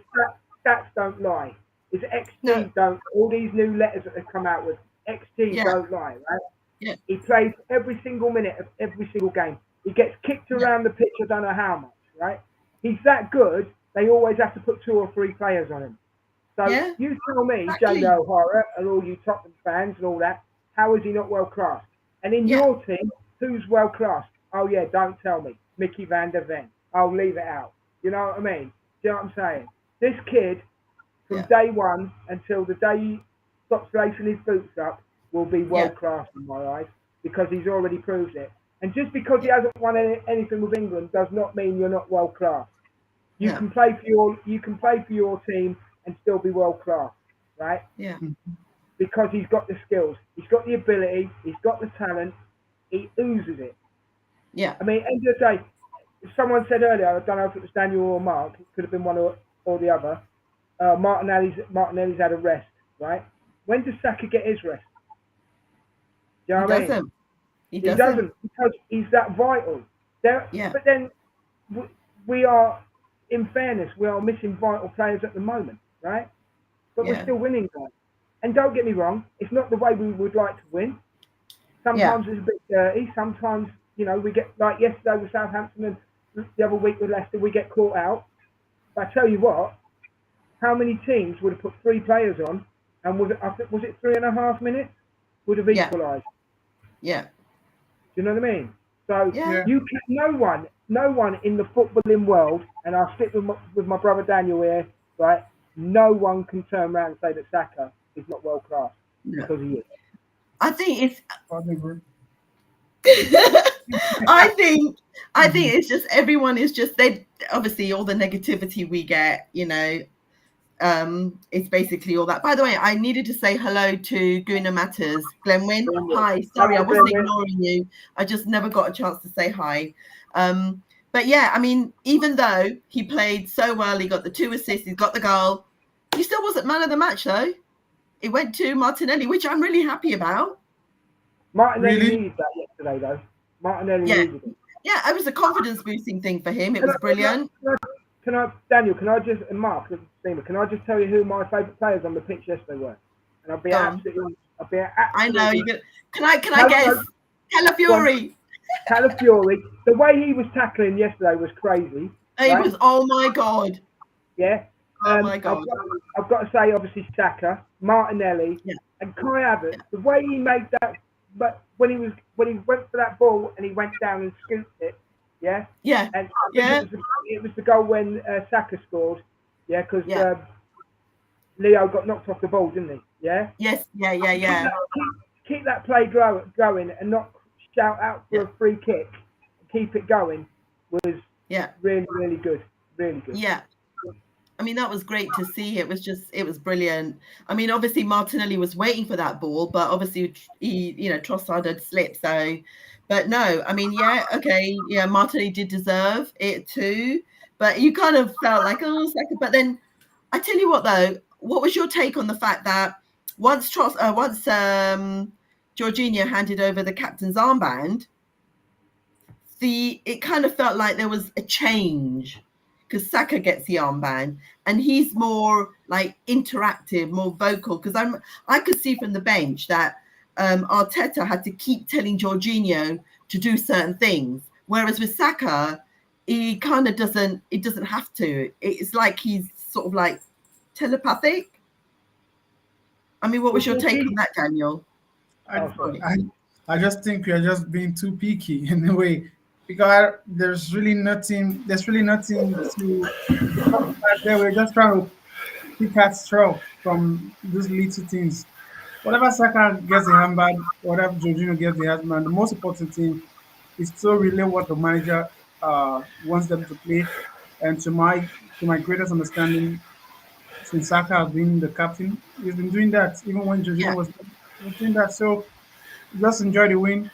stats don't lie. It's XG No. don't. All these new letters that they've come out with, XG Yeah. don't lie, right? Yeah. He plays every single minute of every single game. He gets kicked around the pitch, I don't know how much, right? He's that good, they always have to put 2 or 3 players on him. So Yeah. you tell me, Exactly. Jamie O'Hara and all you Tottenham fans and all that, how is he not world class? And in Yeah. your team, who's world class? Oh yeah, don't tell me. Mickey van der Ven. I'll leave it out. You know what I mean? Do you know what I'm saying? This kid, from Yeah. day one until the day he stops lacing his boots up, will be world class in my eyes because he's already proved it. And just because he hasn't won anything with England does not mean you're not world class. You Yeah. can play for your team and still be world class, right? Yeah. Because he's got the skills, he's got the ability, he's got the talent, he oozes it. Yeah. I mean, end of the day, someone said earlier, I don't know if it was Daniel or Mark, it could have been one or the other. Martinelli's had a rest, right? When does Saka get his rest? Do you know He what I mean? doesn't. He He doesn't. doesn't because he's that vital. Yeah. But then we are, in fairness, we are missing vital players at the moment, right? But we're Yeah. still winning, guys. And don't get me wrong, it's not the way we would like to win. Sometimes it's a bit dirty. Sometimes, you know, we get, like yesterday with Southampton and the other week with Leicester, we get caught out. But I tell you what, how many teams would have put 3 players on, and was it 3.5 minutes? Would have equalised. Yeah. Do you know what I mean? So Yeah. you can, no one in the footballing world, and I'll stick with my brother Daniel here, right? No one can turn around and say that Saka is not world class because he is. I think it's. Probably. I think it's just everyone is just they obviously all the negativity we get, you know, it's basically all that. By the way, I needed to say hello to Guna Matters. Glenwyn, hi. Sorry, I wasn't ignoring you. I just never got a chance to say hi. But yeah, I mean, even though he played so well, he got the 2 assists, he got the goal, he still wasn't man of the match though. It went to Martinelli, which I'm really happy about. Martinelli needed that yesterday, though. Martinelli needed it. Yeah, it was a confidence boosting thing for him. It was brilliant. Daniel, can I just, and Mark, Seema, can I just tell you who my favourite players on the pitch yesterday were? And I'll be absolutely. I know you get. Can I guess? Calafiori. Calafiori. The way he was tackling yesterday was crazy. It was. Oh my god. Yeah. Oh my god. I've got to say, obviously, Saka, Martinelli, and Kai Havertz. The way he made that, but when he went for that ball and he went down and scooped it, and it was the goal when Saka scored, because Leo got knocked off the ball, didn't he? Yeah. Yes. Yeah. Keep that play going and not shout out for a free kick. Keep it going was really, really good. Really good. Yeah. I mean, that was great to see. It was brilliant. I mean, obviously Martinelli was waiting for that ball, but obviously Trossard had slipped. So, but no, I mean, Martinelli did deserve it too. But you kind of felt like, oh, Saka. But then, I tell you what, though, what was your take on the fact that once Jorginho handed over the captain's armband, it kind of felt like there was a change. Because Saka gets the armband and he's more like interactive, more vocal. Because I could see from the bench that Arteta had to keep telling Jorginho to do certain things, whereas with Saka, he kind of doesn't. It doesn't have to. It's like he's sort of like telepathic. I mean, what was your take on that, Daniel? I just think we are just being too picky in a way. Because there's really nothing to there. We're just trying to pick at straw from these little things. Whatever Saka gets the handbag, whatever Jorginho gets the handbag, the most important thing is to relay what the manager wants them to play. And to my greatest understanding, since Saka has been the captain, he's been doing that even when Jorginho was doing that. So just enjoy the win.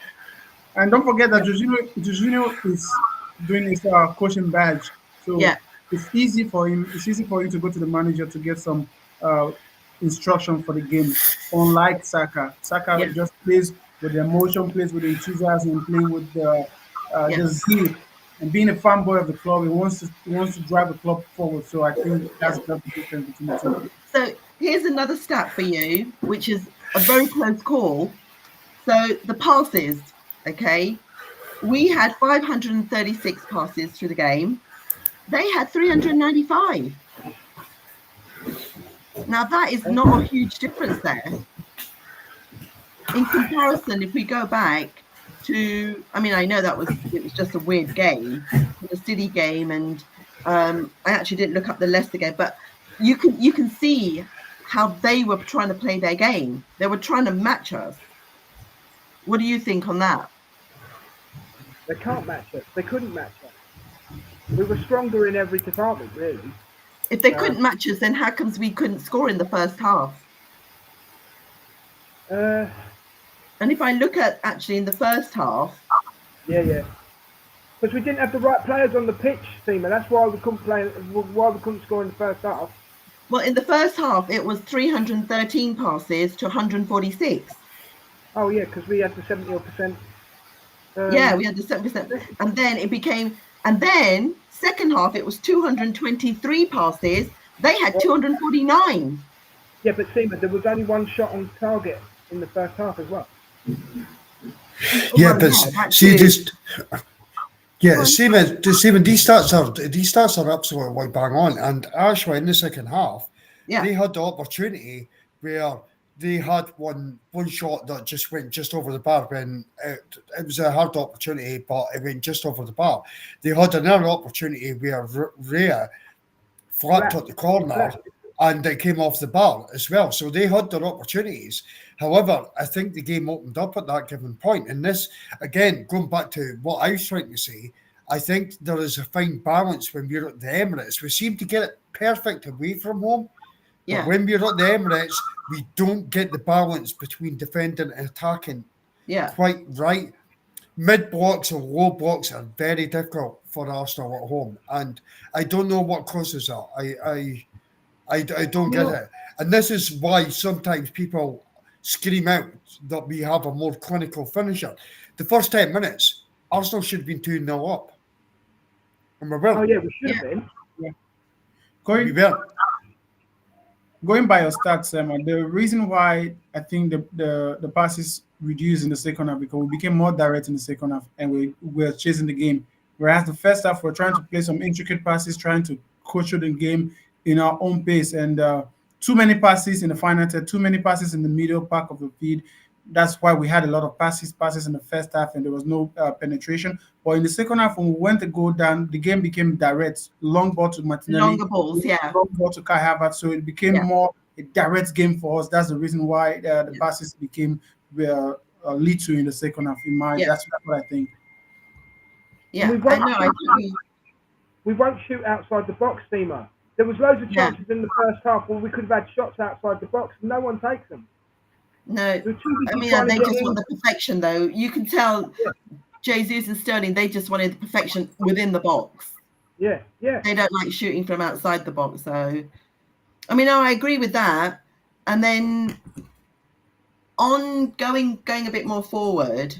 And don't forget that Jorginho is doing his coaching badge, so it's easy for him. It's easy for him to go to the manager to get some instruction for the game. Unlike Saka, just plays with the emotion, plays with the enthusiasm, playing with the zeal. And being a fanboy of the club, he wants to drive the club forward. So I think that's the difference between the two. So here's another stat for you, which is a very close call. So the passes. Okay, we had 536 passes through the game. They had 395. Now that is not a huge difference there. In comparison, if we go back to, I mean, I know it was just a weird game, the City game, and I actually didn't look up the Leicester game, but you can see how they were trying to play their game. They were trying to match us. What do you think on that? They can't match us. They couldn't match us. We were stronger in every department, really. If they couldn't match us, then how comes we couldn't score in the first half? And if I look at actually in the first half... Yeah. Because we didn't have the right players on the pitch, Seema. That's why we couldn't score in the first half. Well, in the first half, it was 313 passes to 146. Oh, yeah, because we had the 70%. We had the 7%. And then second half, it was 223 passes. They had 249. Yeah, but Seema, there was only one shot on target in the first half as well. Yeah, Well, but that see, too. Seema, these stats are absolutely bang on. And actually, in the second half, Yeah. they had the opportunity where they had one shot that just went just over the bar when it was a hard opportunity, but it went just over the bar. They had another opportunity where Rhea flapped at the corner and it came off the bar as well. So they had their opportunities. However, I think the game opened up at that given point. And this, again, going back to what I was trying to say, I think there is a fine balance when we're at the Emirates. We seem to get it perfect away from home. But Yeah. when we're at the Emirates, we don't get the balance between defending and attacking Yeah. quite right. Mid blocks and low blocks are very difficult for Arsenal at home, and I don't know what causes that. I don't get it, and this is why sometimes people scream out that we have a more clinical finisher. The first 10 minutes, Arsenal should have been 2-0 up, and we weren't. Oh yeah, we should have been. We Going weren't. going by your stats, Emma, the reason why I think the passes reduced in the second half because we became more direct in the second half and we were chasing the game. Whereas the first half, we're trying to play some intricate passes, trying to coach the game in our own pace. And too many passes in the final third, too many passes in the middle part of the field. That's why we had a lot of passes in the first half, and there was no penetration. But in the second half, when we went to go down, the game became direct. Long ball to Martinelli, Longer balls, yeah. long ball to Kai Havertz. So it became Yeah. more a direct game for us. That's the reason why the passes became lead to in the second half. That's what I think. Yeah, We I know. I totally, We won't shoot outside the box, Seema. There was loads of chances in the first half where we could have had shots outside the box and no one takes them. no. We're too busy I mean, trying they to get just in. want the perfection, though. You can tell Jesus and Sterling, they just wanted the perfection within the box. Yeah. They don't like shooting from outside the box. So, I mean, I agree with that. And then on going a bit more forward,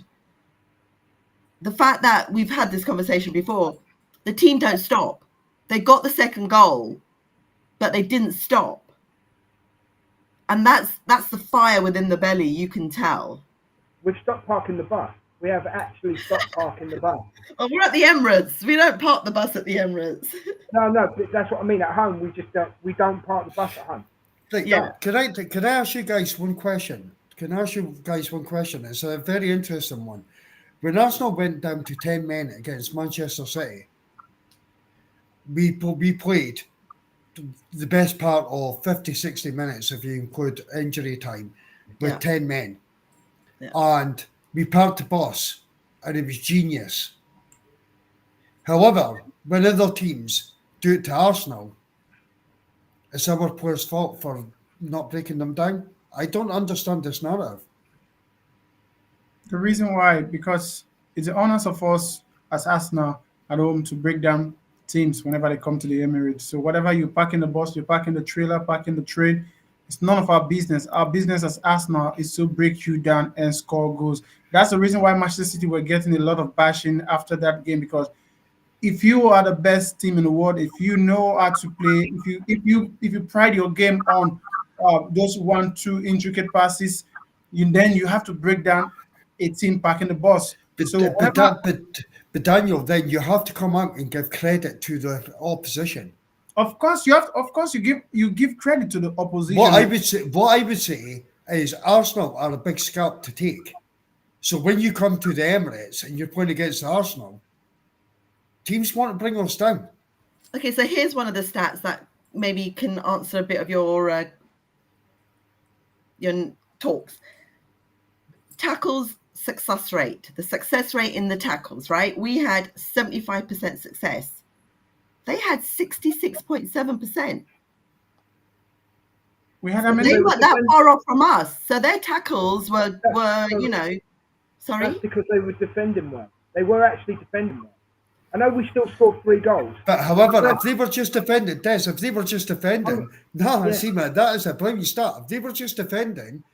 the fact that we've had this conversation before, the team don't stop. They got the second goal, but they didn't stop. And that's the fire within the belly, you can tell. We've stopped parking the bus. We have actually stopped parking the bus. Well, we're at the Emirates. We don't park the bus at the Emirates. No, but that's what I mean. At home, we don't park the bus at home. Right, Yeah. Can I ask you guys one question? It's a very interesting one. When Arsenal went down to 10 men against Manchester City, we played the best part of 50, 60 minutes, if you include injury time, with 10 men. Yeah. And we parked the bus, and it was genius. However, when other teams do it to Arsenal, it's our players' fault for not breaking them down. I don't understand this narrative. The reason why, because it's the honors of us as Arsenal at home to break down teams whenever they come to the Emirates. So whatever you park in the bus, you park in the trailer, park in the train, it's none of our business. Our business as Arsenal is to break you down and score goals. That's the reason why Manchester City were getting a lot of bashing after that game, because if you are the best team in the world, if you know how to play, if you pride your game on those 1-2 intricate passes, then you have to break down a team parking the bus. But Daniel, then you have to come out and give credit to the opposition. Of course, you give credit to the opposition. What I would say is Arsenal are a big scalp to take. So when you come to the Emirates and you're playing against Arsenal, teams want to bring us down. Okay, so here's one of the stats that maybe can answer a bit of your talks. Tackles success rate, the success rate in the tackles, right? We had 75% success. They had 66.7%. We had They weren't that far off from us. So their tackles were sorry? That's because they were defending well. They were actually defending well. I know we still scored 3 goals. But however, if they were just defending, Seema, that is a brilliant start. If they were just defending,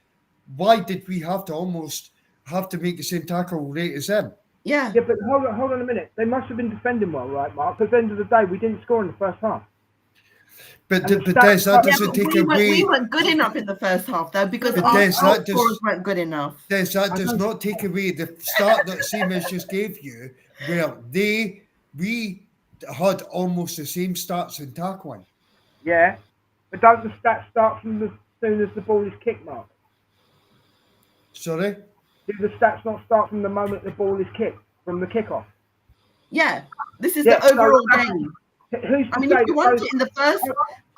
why did we have to make the same tackle rate as them? Yeah. Yeah, but hold on a minute. They must have been defending well, right, Mark? Because at the end of the day, we didn't score in the first half. But And the Des, stats that are- doesn't take away. We weren't good enough in the first half, though, because But our Des, that scorers weren't good enough. Des, that does not take away the start that Seema just gave you, where we had almost the same stats in tackling. Yeah, but don't the stats start from as soon as the ball is kicked, Mark? Sorry? Do the stats not start from the moment the ball is kicked, from the kickoff? Yeah, this is Yeah, the overall so- game. Who's to I mean, say if you that want those- it in the first,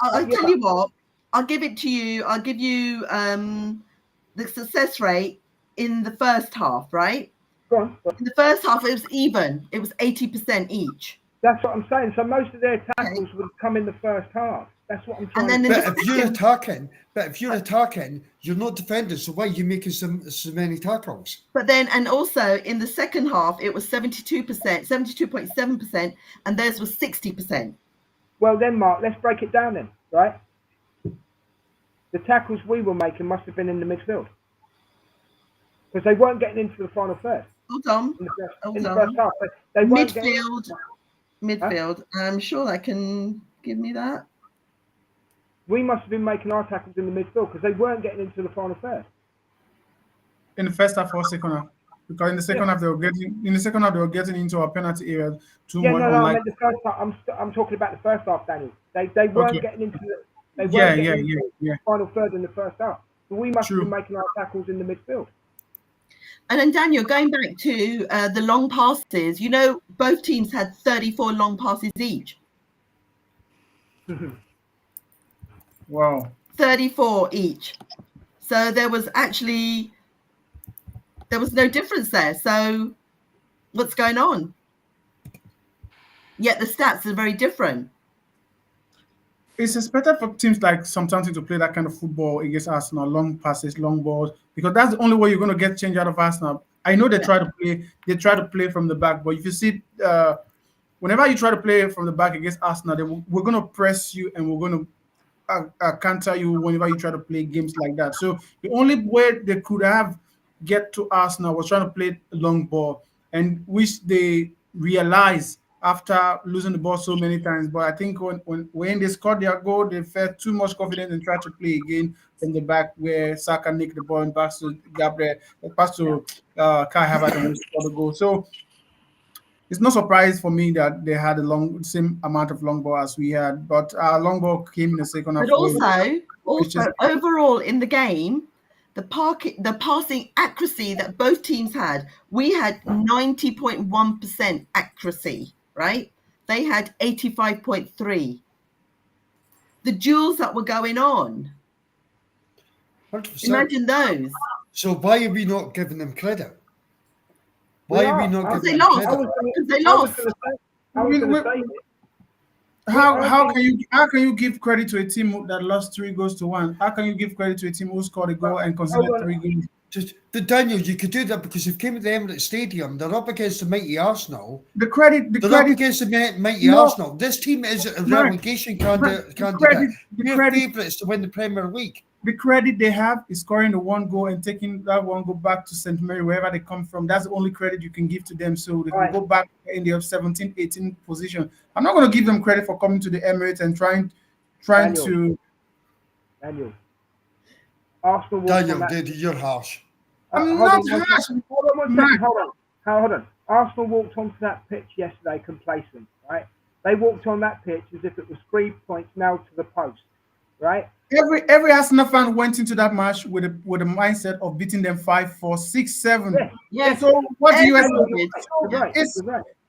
I'll Yeah. tell you what. I'll give it to you. I'll give you the success rate in the first half, right? Go on. In the first half, it was even. It was 80% each. That's what I'm saying. So most of their tackles would come in the first half. That's what I'm trying And then to in say. the But if you're attacking, you're not defending. So why are you making so many tackles? But then, and also in the second half, it was 72%, 72.7%, and theirs was 60%. Well then, Mark, let's break it down then, right? The tackles we were making must have been in the midfield. Because they weren't getting into the final third. Hold on. In the Hold first on. half. They weren't getting... Midfield. I'm sure they can give me that. We must have been making our tackles in the midfield because they weren't getting into the final third. In the first half or second half, because in the second half they were getting into our penalty area too Yeah, much. no, I meant the first half. I'm talking about the first half, Daniel. They weren't getting into the final third in the first half. So we must have been making our tackles in the midfield. And then Daniel, going back to the long passes, you know, both teams had 34 long passes each. Wow. 34 each. So there was no difference there. So what's going on? Yet the stats are very different. It's expected for teams like Southampton to play that kind of football against Arsenal, long passes, long balls, because that's the only way you're going to get change out of Arsenal. I know they try to play from the back, but if you see, whenever you try to play from the back against Arsenal, we're going to press you and we're going to counter you whenever you try to play games like that. So the only way they could have get to Arsenal was trying to play a long ball, and which they realized after losing the ball so many times. But I think when they scored their goal, they felt too much confidence and tried to play again from the back where Saka nicked the ball and passed to Gabriel, passed to Kai Havertz and scored the goal. So it's no surprise for me that they had same amount of long ball as we had, but our long ball came in the second half. But also overall in the game, the passing accuracy that both teams had, we had 90.1% accuracy, right? They had 85.3%. The duels that were going on, 100%. imagine those. So why are we not giving them credit? Why are we not giving them lost. credit? They lost. How can you give credit to a team that lost 3-1? How can you give credit to a team who scored a goal and conceded 3 goals? But Daniel, you could do that because they've came to the Emirates Stadium. They're up against the mighty Arsenal. They're up against the mighty Arsenal. This team is a relegation candidate. We're favourites to win the Premier League. The credit they have is scoring the 1 goal and taking that 1 goal back to St. Mary, wherever they come from. That's the only credit you can give to them, so they can go back in the 17th, 18th position. I'm not going to give them credit for coming to the Emirates and trying to. Daniel. Arsenal. You're harsh. I'm not harsh. Hold on. Arsenal walked onto that pitch yesterday complacent, right? They walked on that pitch as if it was 3 points nailed to the post, right? Every Arsenal fan went into that match with a mindset of beating them 5-4, 6-7. Yeah. So what do you expect? It's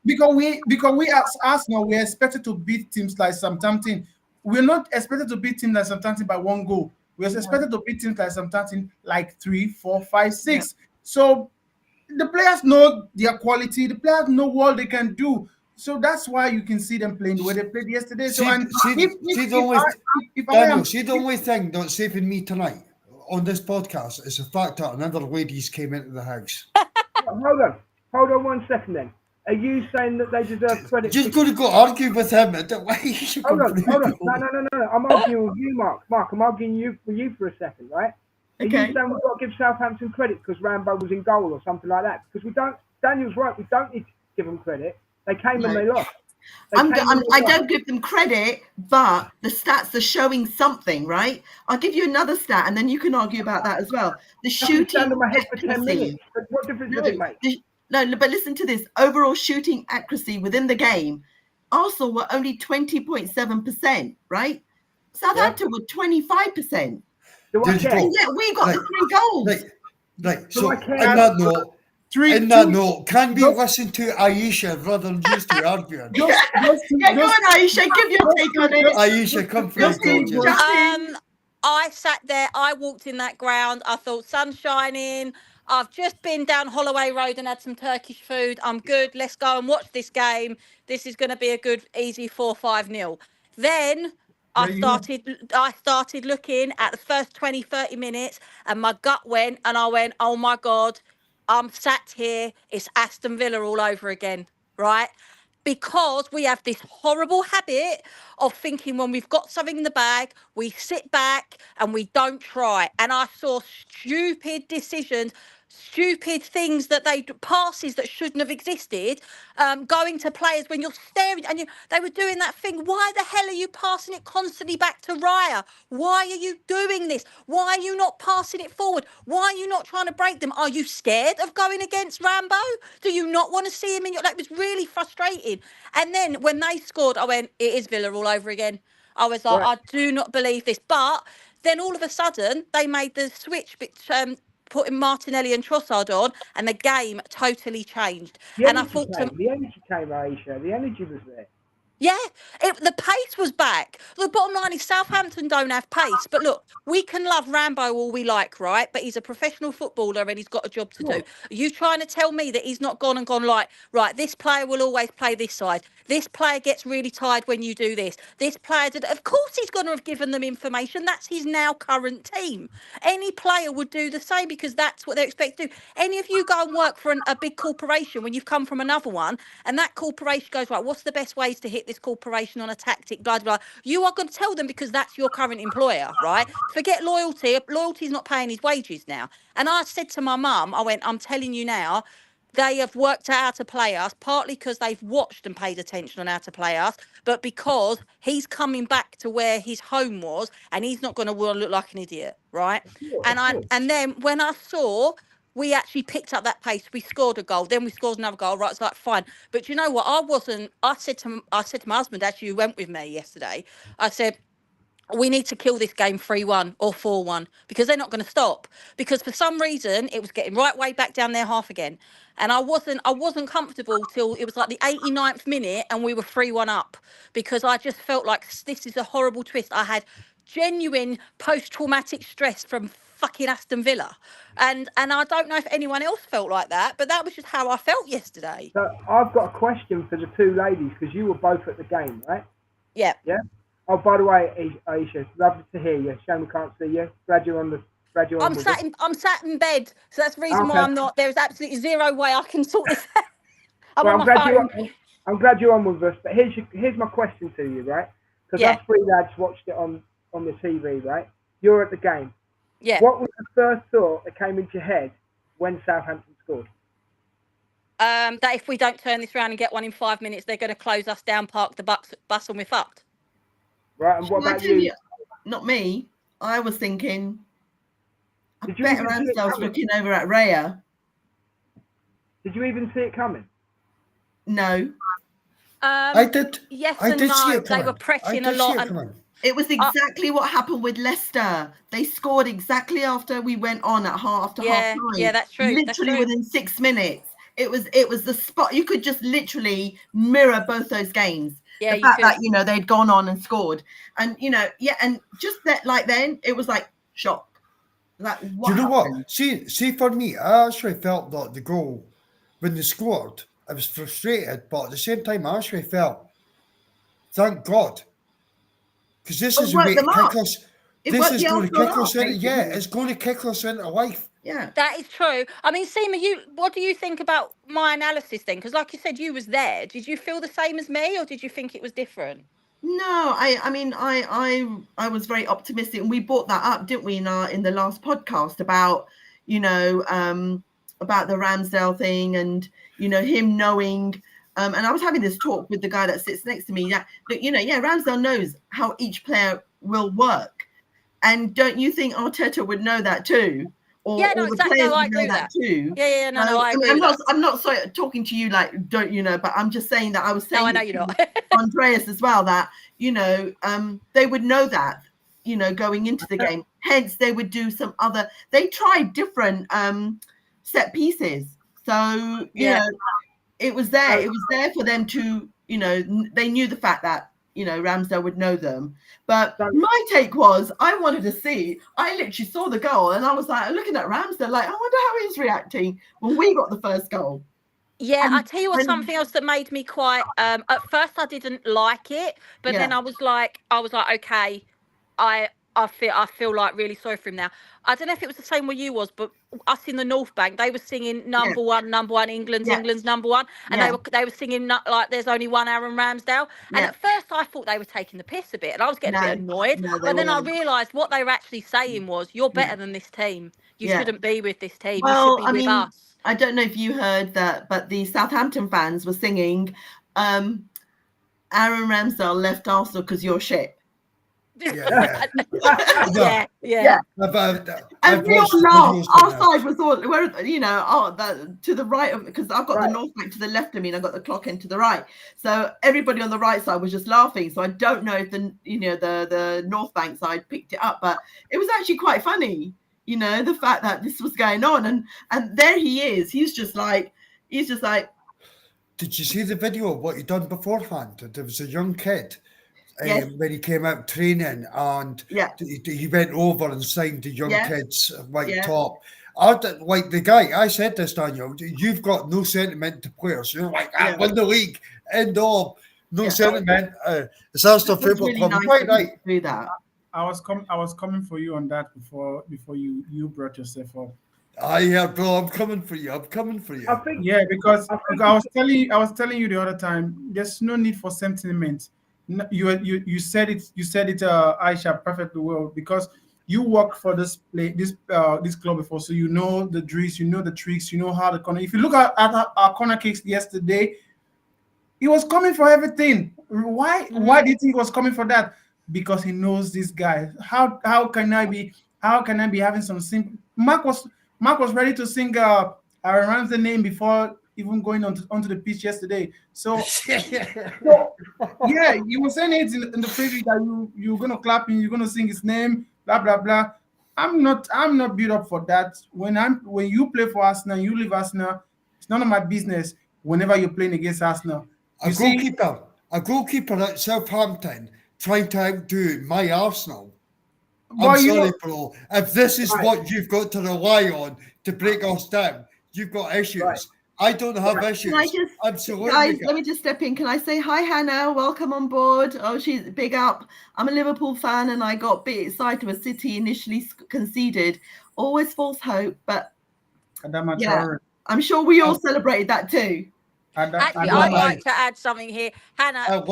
because we as Arsenal, we're expected to beat teams like Southampton. We're not expected to beat teams like Southampton by 1 goal. We're expected to beat teams like Southampton like 3, 4, 5, 6. So the players know their quality. The players know what they can do. So that's why you can see them playing the way they played yesterday. The only thing that's saving me tonight on this podcast is the fact that another ladies came into the house. Hold on 1 second then. Are you saying that they deserve credit? You're going to go argue with him. Hold on. No. I'm arguing with you, Mark. Mark, I'm arguing with you for a second, right? Are you saying we've got to give Southampton credit because Rambo was in goal or something like that? Because we don't. Daniel's right. We don't need to give them credit. They came and they lost. I don't give them credit, but the stats are showing something, right? I'll give you another stat, and then you can argue about that as well. The shooting stand on my head for 10 accuracy. minutes. But what difference does it make? No, but listen to this. Overall shooting accuracy within the game, Arsenal were only 20.7%, right? Southampton were 25%. Do I care? And yet we got the 3 goals. Right. Do So I care? in that note, can we just- listen to Aisha rather than just to arguing? Go on, Aisha, give your take on it. Aisha, come through, gorgeous. I sat there, I walked in that ground, I thought sun's shining, I've just been down Holloway Road and had some Turkish food, I'm good, let's go and watch this game, this is going to be a good, easy 4-5-0. Then I started looking at the first 20-30 minutes and my gut went and I went, oh my God, I'm sat here, it's Aston Villa all over again, right? Because we have this horrible habit of thinking when we've got something in the bag, we sit back and we don't try. And I saw stupid decisions, stupid things passes that shouldn't have existed, going to players when you're staring and they were doing that thing. Why the hell are you passing it constantly back to Raya? Why are you doing this? Why are you not passing it forward? Why are you not trying to break them? Are you scared of going against Rambo? Do you not want to see him in your... Like, it was really frustrating. And then when they scored, I went, it is Villa all over again. I was like, I do not believe this. But then all of a sudden, they made the switch, putting Martinelli and Trossard on, and the game totally changed. The and I energy thought, came, Aisha. The energy was there. yeah, the pace was back. The bottom line is Southampton don't have pace. But look, we can love Rambo all we like, right? But he's a professional footballer and he's got a job to do. Are you trying to tell me that he's not gone like, right, this player will always play this side. This player gets really tired when you do this. This player did. Of course he's going to have given them information. That's his now current team. Any player would do the same because that's what they're expected to do. Any of you go and work for a big corporation when you've come from another one and that corporation goes, right, what's the best ways to hit this corporation on a tactic, blah, blah, blah. You are going to tell them because that's your current employer, right? Forget loyalty. Loyalty's not paying his wages now. And I said to my mum, I went, I'm telling you now, they have worked out how to play us, partly because they've watched and paid attention on how to play us, but because he's coming back to where his home was and he's not going to look like an idiot, right? And then when I saw... we actually picked up that pace. We scored a goal. Then we scored another goal. Right, it's like fine. But you know what? I said to my husband, actually, who went with me yesterday, I said, we need to kill this game 3-1 or 4-1 because they're not going to stop. Because for some reason, it was getting right way back down their half again. And I wasn't comfortable till it was like the 89th minute and we were 3-1 up because I just felt like this is a horrible twist. I had genuine post-traumatic stress from fucking Aston Villa. And I don't know if anyone else felt like that, but that was just how I felt yesterday. So I've got a question for the two ladies because you were both at the game, right? Yeah. Yeah. Oh, by the way, Aisha, lovely to hear you. Shame we can't see you. Glad you're on. I'm sat in bed, so that's the reason why I'm not. There's absolutely zero way I can sort this out. I'm glad you're on with us. But here's my question to you, right? Because us three lads watched it on the TV, right? You're at the game. Yeah. What was the first thought that came into your head when Southampton scored? That if we don't turn this around and get one in 5 minutes, they're going to close us down, park the bus, and we're fucked. Right, and what about you? Not me. I was thinking, I bet Ramsdale's looking over at Raya. Did you even see it coming? No. I did. Yes I and did no. see it coming. They were pressing a lot. It was exactly what happened with Leicester. They scored exactly after we went on at half time. Yeah, that's true. Literally within 6 minutes. It was the spot. You could just literally mirror both those games. Yeah, the fact that they'd gone on and scored, and and just that, like, then it was like shock. Like, what? Do you know what? See, for me, I actually felt that the goal when they scored, I was frustrated, but at the same time, I actually felt, thank God, because this is the way to kick us. This is going to kick us into, it's going to kick us into life. Yeah, that is true. I mean, Seema, what do you think about my analysis then? Because, like you said, you was there. Did you feel the same as me, or did you think it was different? No, I mean, I was very optimistic, and we brought that up, didn't we, in the last podcast about about the Ramsdale thing, and him knowing and I was having this talk with the guy that sits next to me. That Ramsdale knows how each player will work, and don't you think Arteta would know that too? Or Yeah, no, all the exactly. players No, I would know agree with that that. too. Yeah, no, I agree I'm with not. that. I'm not talking to you like don't you know, but I'm just saying that I was saying. No, I know you're not. Andreas as well, that they would know that going into the game. Hence, they would do some other. They tried different set pieces, so it was there. It was there for them to they knew the fact that Ramsdale would know them. But my take was I wanted to see. I literally saw the goal and I was like looking at Ramsdale, like I wonder how he's reacting when we got the first goal. Yeah, I tell you what, something else that made me quite. At first, I didn't like it, but then I was like, okay, I feel like really sorry for him now. I don't know if it was the same where you was, but us in the North Bank, they were singing number one, England's number one, and they were singing like there's only one Aaron Ramsdale. And at first, I thought they were taking the piss a bit, and I was getting a bit annoyed. But then I realised what they were actually saying was, "You're better than this team. You shouldn't be with this team. You should be with us." I don't know if you heard that, but the Southampton fans were singing, Aaron Ramsdale left Arsenal because you're shit. Yeah. And we all laughed. Our side was all, to the right of, because I've got the North Bank to the left of me and I've got the clock end to the right. So everybody on the right side was just laughing. So I don't know if the North Bank side picked it up, but it was actually quite funny. The fact that this was going on, and there he is. He's just like. Did you see the video of what he done beforehand? There was a young kid when he came out training, and he went over and signed the young kid's top. Like the guy, I said this, Daniel. You've got no sentiment to players. You're like, I won the league. End of. No sentiment. It's Arsenal Football Club. Nice right. Do that. I was coming for you on that before you brought yourself up. Bro, I'm coming for you. I think, because I was telling you the other time. There's no need for sentiment. You said it. You said it, Aisha, perfectly well, because you worked for this club before, so you know the drills, you know the tricks, you know how the corner. If you look at our corner kicks yesterday, he was coming for everything. Why? Why do you think he was coming for that? Because he knows this guy. How can I be having some simple? Mark was ready to sing Aaron Ramsdale's name before even going onto the pitch yesterday. So you were saying it in the preview that you're gonna clap him, you're gonna sing his name, blah blah blah. I'm not built up for that. When you play for Arsenal, you leave Arsenal, it's none of my business. Whenever you're playing against Arsenal, a goalkeeper at Southampton trying to outdo my Arsenal. I'm sorry, bro. If this is what you've got to rely on to break us down, you've got issues. Right. I don't have issues. Absolutely. Guys, let me just step in. Can I say hi, Hannah? Welcome on board. Oh, she's big up. I'm a Liverpool fan and I got a bit excited when City initially conceded. Always false hope, but I'm sure we all celebrated that too. Actually, I'd like to add something here, Hannah.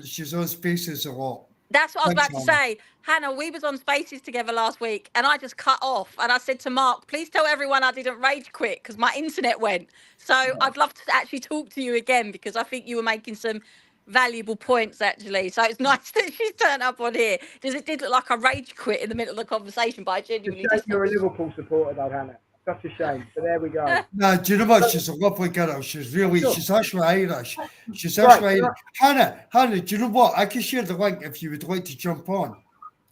She's on Spaces a lot. That's what I was about to say. Hannah, we was on Spaces together last week and I just cut off and I said to Mark, please tell everyone I didn't rage quit because my internet went. So I'd love to actually talk to you again because I think you were making some valuable points actually. So it's nice that she's turned up on here. It did look like a rage quit in the middle of the conversation, but I genuinely did. You're a Liverpool supporter though, Hannah. Such a shame. But there we go. No, do you know what? She's a lovely girl. She's actually Irish. She's actually Irish. Hannah, do you know what? I can share the link if you would like to jump on.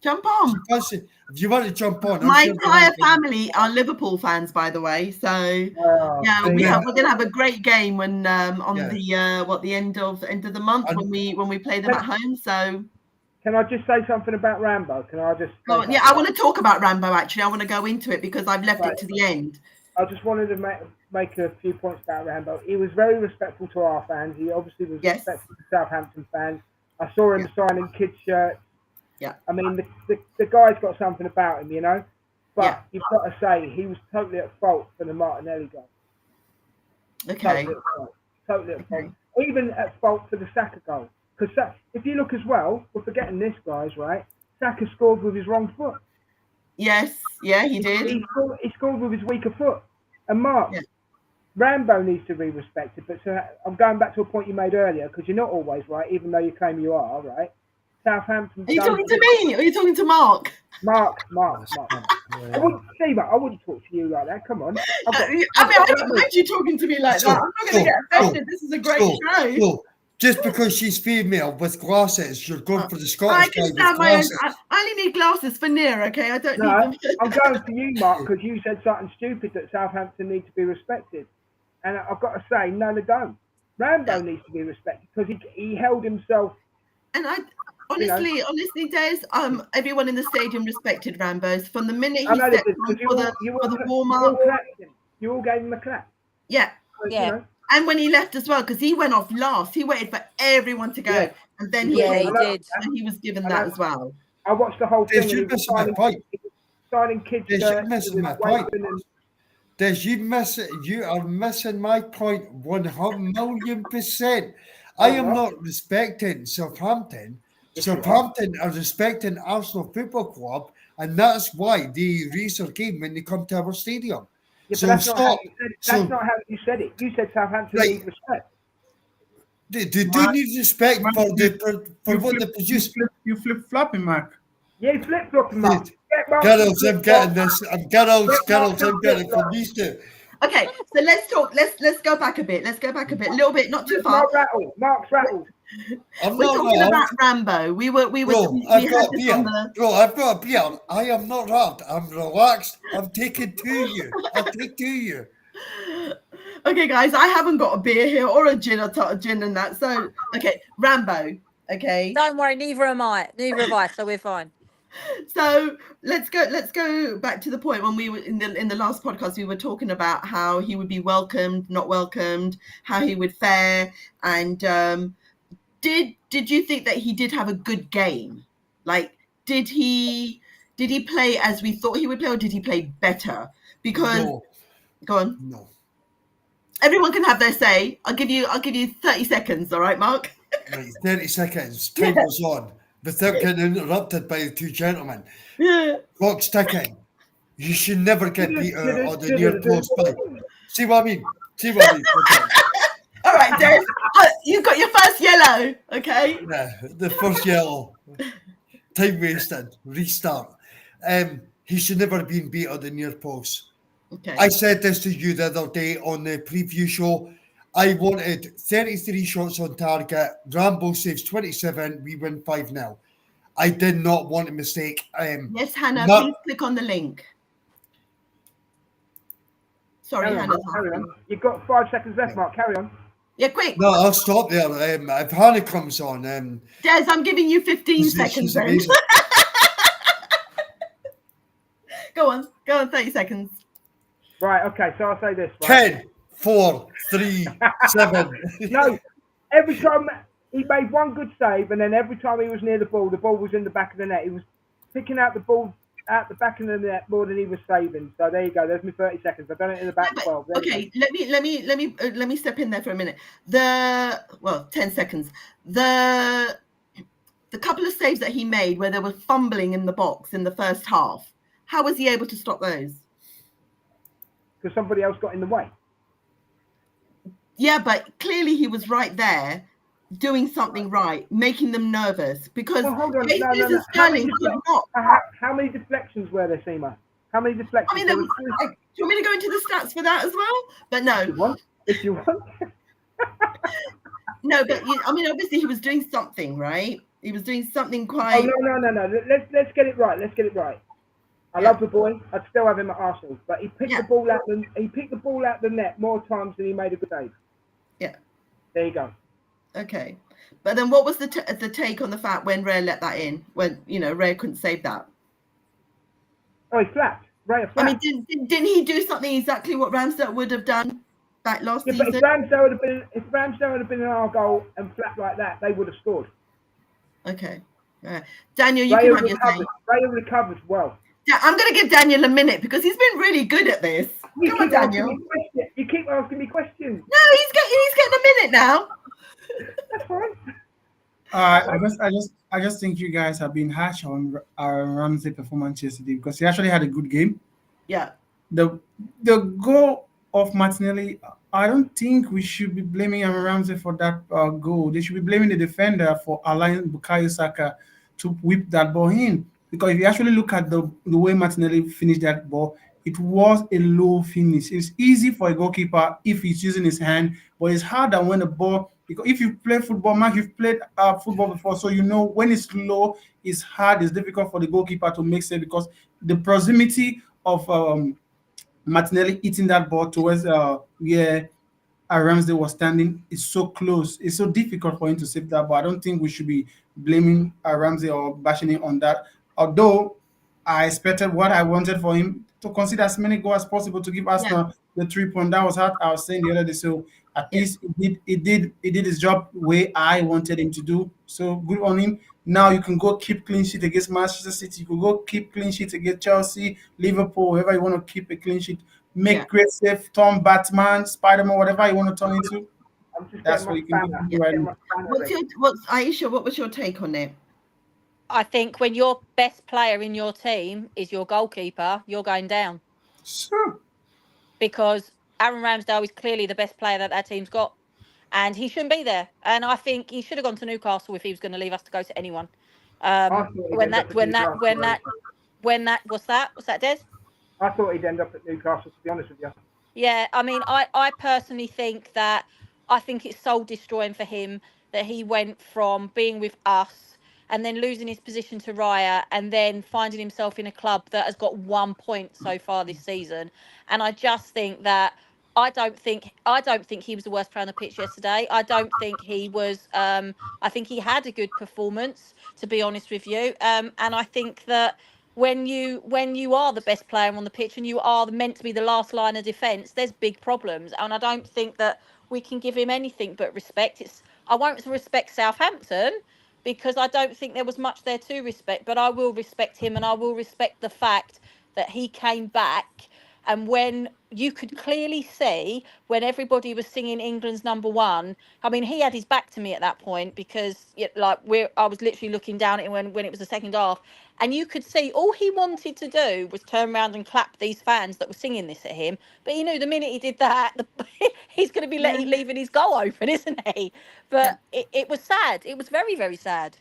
Jump on. If you want to jump on. My entire family are Liverpool fans, by the way. So we're gonna have a great game when the end of the month when we play them at home. So can I just say something about Rambo? I want to talk about Rambo, actually. I want to go into it because I've left it to the end. I just wanted to make a few points about Rambo. He was very respectful to our fans. He obviously was respectful to Southampton fans. I saw him signing kids' shirts. Yeah. I mean, the guy's got something about him, you know? But you've got to say, he was totally at fault for the Martinelli goal. Okay. Totally at fault. Even at fault for the Saka goal. Because if you look as well, we're forgetting this, guys, right? Saka scored with his wrong foot. Yes, he did. He scored with his weaker foot. And Mark, Rambo needs to be respected, but so I'm going back to a point you made earlier because you're not always right, even though you claim you are, right? Southampton. Are you talking to me? Or are you talking to Mark? Mark. I wouldn't talk to you like that. Come on. I don't mind you talking to me like that. I'm not going to get offended. This is a great show. So, just because she's female with glasses, you're going for the Scottish I can guy stand with my own. glasses. I only need glasses for near, okay? I don't need them. I'm going for you, Mark, because you said something stupid that Southampton need to be respected. And I've got to say, no, they don't. Rambo needs to be respected because he held himself. And I honestly, Des, everyone in the stadium respected Rambo's from the minute he stepped on for the warm up. You all gave him a clap. Yeah. Yeah. You know? And when he left as well, because he went off last, he waited for everyone to go, and then he did. And he was given that as well. I watched the whole thing. You're missing my point. Signing kids. You're missing my point. You are missing my point 1,000,000%. I am not respecting Southampton. Southampton are respecting Arsenal Football Club, and that's why they raise their game when they come to our stadium. Yeah, so that's stop. Not how you said it. You said Southampton need respect. They do need respect for what they produce. You flip-flopping, Mark. Yeah, flip-flopping, Mark. Girls, I'm getting this. I'm getting from these two. Okay, so let's talk. Let's go back a bit. Let's go back a bit, a little bit, not too far. Mark's rattled. We're talking about Rambo. We I've got a beer. I am not rattled. I'm relaxed. I'm taking to you. I'll take to you. Okay, guys, I haven't got a beer here or a gin and that. So, okay, Rambo. Okay. Don't worry, neither am I. Neither have I, so we're fine. So let's go back to the point when we were in the last podcast. We were talking about how he would be welcomed, not welcomed, how he would fare, and did you think that he did have a good game? Like, did he play as we thought he would play, or did he play better? Because go on. No. Everyone can have their say. I'll give you 30 seconds. All right, Mark. Right, 30 seconds. Time was on. Without getting interrupted by the two gentlemen. Yeah. Clock's ticking. You should never get beat on the near post by. See what I mean? Okay. All right, Dave. You got your first yellow, okay? Yeah, the first yellow. Time wasted. Restart. He should never have been beat on the near post. Okay. I said this to you the other day on the preview show. I wanted 33 shots on target. Rambo saves 27. We win 5-0. I did not want a mistake. Yes, Hannah, please click on the link. Sorry, Hannah. Carry on. You've got 5 seconds left, Mark. Carry on. Yeah, quick. No, I'll stop there. If Hannah comes on, Des, I'm giving you 15 seconds then. Go on, 30 seconds. Right, okay, so I'll say this. Right? 10, 4, 3, 7. No, every time he made one good save, and then every time he was near the ball was in the back of the net. He was picking out the ball out the back of the net more than he was saving. So there you go. There's my 30 seconds. I've done it in the back 12. Okay, let me step in there for a minute. 10 seconds. The couple of saves that he made where there was fumbling in the box in the first half. How was he able to stop those? Because somebody else got in the way. Yeah, but clearly he was right there doing something right, making them nervous. Because hold on. Jesus and Sterling could not. How many deflections were there, Seema? How many deflections? I mean, do you want me to go into the stats for that as well? But no. If you want. No, but obviously he was doing something, right? He was doing something quite. Oh, no. Let's get it right. I love the boy. I'd still have him at Arsenal, but he picked the ball out. He picked the ball out the net more times than he made a good save. Yeah. There you go. Okay, but then what was the take on the fact when Rare let that in? When Rare couldn't save that. Oh, he flapped. Rare flapped. I mean, didn't he do something exactly what Ramsdale would have done back last season? But if Ramsdale had been in our goal and flapped like that, they would have scored. Okay. Daniel, you can have your say. Rare recovered well. Yeah, I'm going to give Daniel a minute because he's been really good at this. Come on, Daniel. You keep asking me questions. No, he's getting a minute now. That's fine. I just think you guys have been harsh on Ramsey's performance yesterday because he actually had a good game. Yeah. The goal of Martinelli I don't think we should be blaming Aaron Ramsey for that goal. They should be blaming the defender for allowing Bukayo Saka to whip that ball in. Because if you actually look at the way Martinelli finished that ball, it was a low finish. It's easy for a goalkeeper if he's using his hand, but it's harder when the ball. Because if you play football, Mark, you've played football before, so you know when it's low, it's hard. It's difficult for the goalkeeper to make it because the proximity of Martinelli hitting that ball towards where Ramsdale was standing is so close. It's so difficult for him to save that ball. I don't think we should be blaming Ramsey or bashing him on that. Although I expected what I wanted for him to concede as many goals as possible to give Arsenal the 3 point. That was what I was saying the other day. So at least he did his job the way I wanted him to do. So good on him. Now you can go keep clean sheet against Manchester City. You can go keep clean sheet against Chelsea, Liverpool, whoever you want to keep a clean sheet. Make great save, turn Batman, Spider-Man, whatever you want to turn into. I'm just That's getting what my you can banner. do right now. What's Aisha? What was your take on it? I think when your best player in your team is your goalkeeper, you're going down. Sure. Because Aaron Ramsdale is clearly the best player that team's got. And he shouldn't be there. And I think he should have gone to Newcastle if he was going to leave us to go to anyone. When that what's that, Des? I thought he'd end up at Newcastle, to be honest with you. Yeah, I mean, I personally think that it's soul destroying for him that he went from being with us and then losing his position to Raya and then finding himself in a club that has got 1 point so far this season. And I just think that I don't think he was the worst player on the pitch yesterday. I don't think he was. I think he had a good performance, to be honest with you. And I think that when you are the best player on the pitch and you are meant to be the last line of defence, there's big problems. And I don't think that we can give him anything but respect. I won't respect Southampton because I don't think there was much there to respect, but I will respect him and I will respect the fact that he came back. And when you could clearly see when everybody was singing England's number one, I mean, he had his back to me at that point because I was literally looking down at him when it was the second half. And you could see all he wanted to do was turn around and clap these fans that were singing this at him. But he knew the minute he did that, he's going to be leaving his goal open, isn't he? But it was sad. It was very, very sad.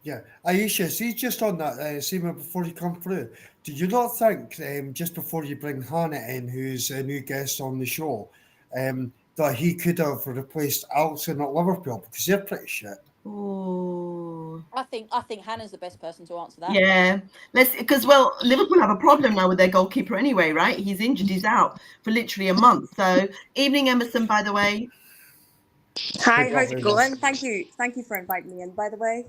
Yeah, Aisha, see just on that, Seema, before you come through, do you not think, just before you bring Hannah in, who's a new guest on the show, that he could have replaced Alisson at Liverpool because they're pretty shit? Oh, I think Hannah's the best person to answer that. yeah. Because Liverpool have a problem now with their goalkeeper anyway, right? He's injured. He's out for literally a month. So, evening, Emerson. By the way. Hi, how's it going? Thank you for inviting me in. By the way.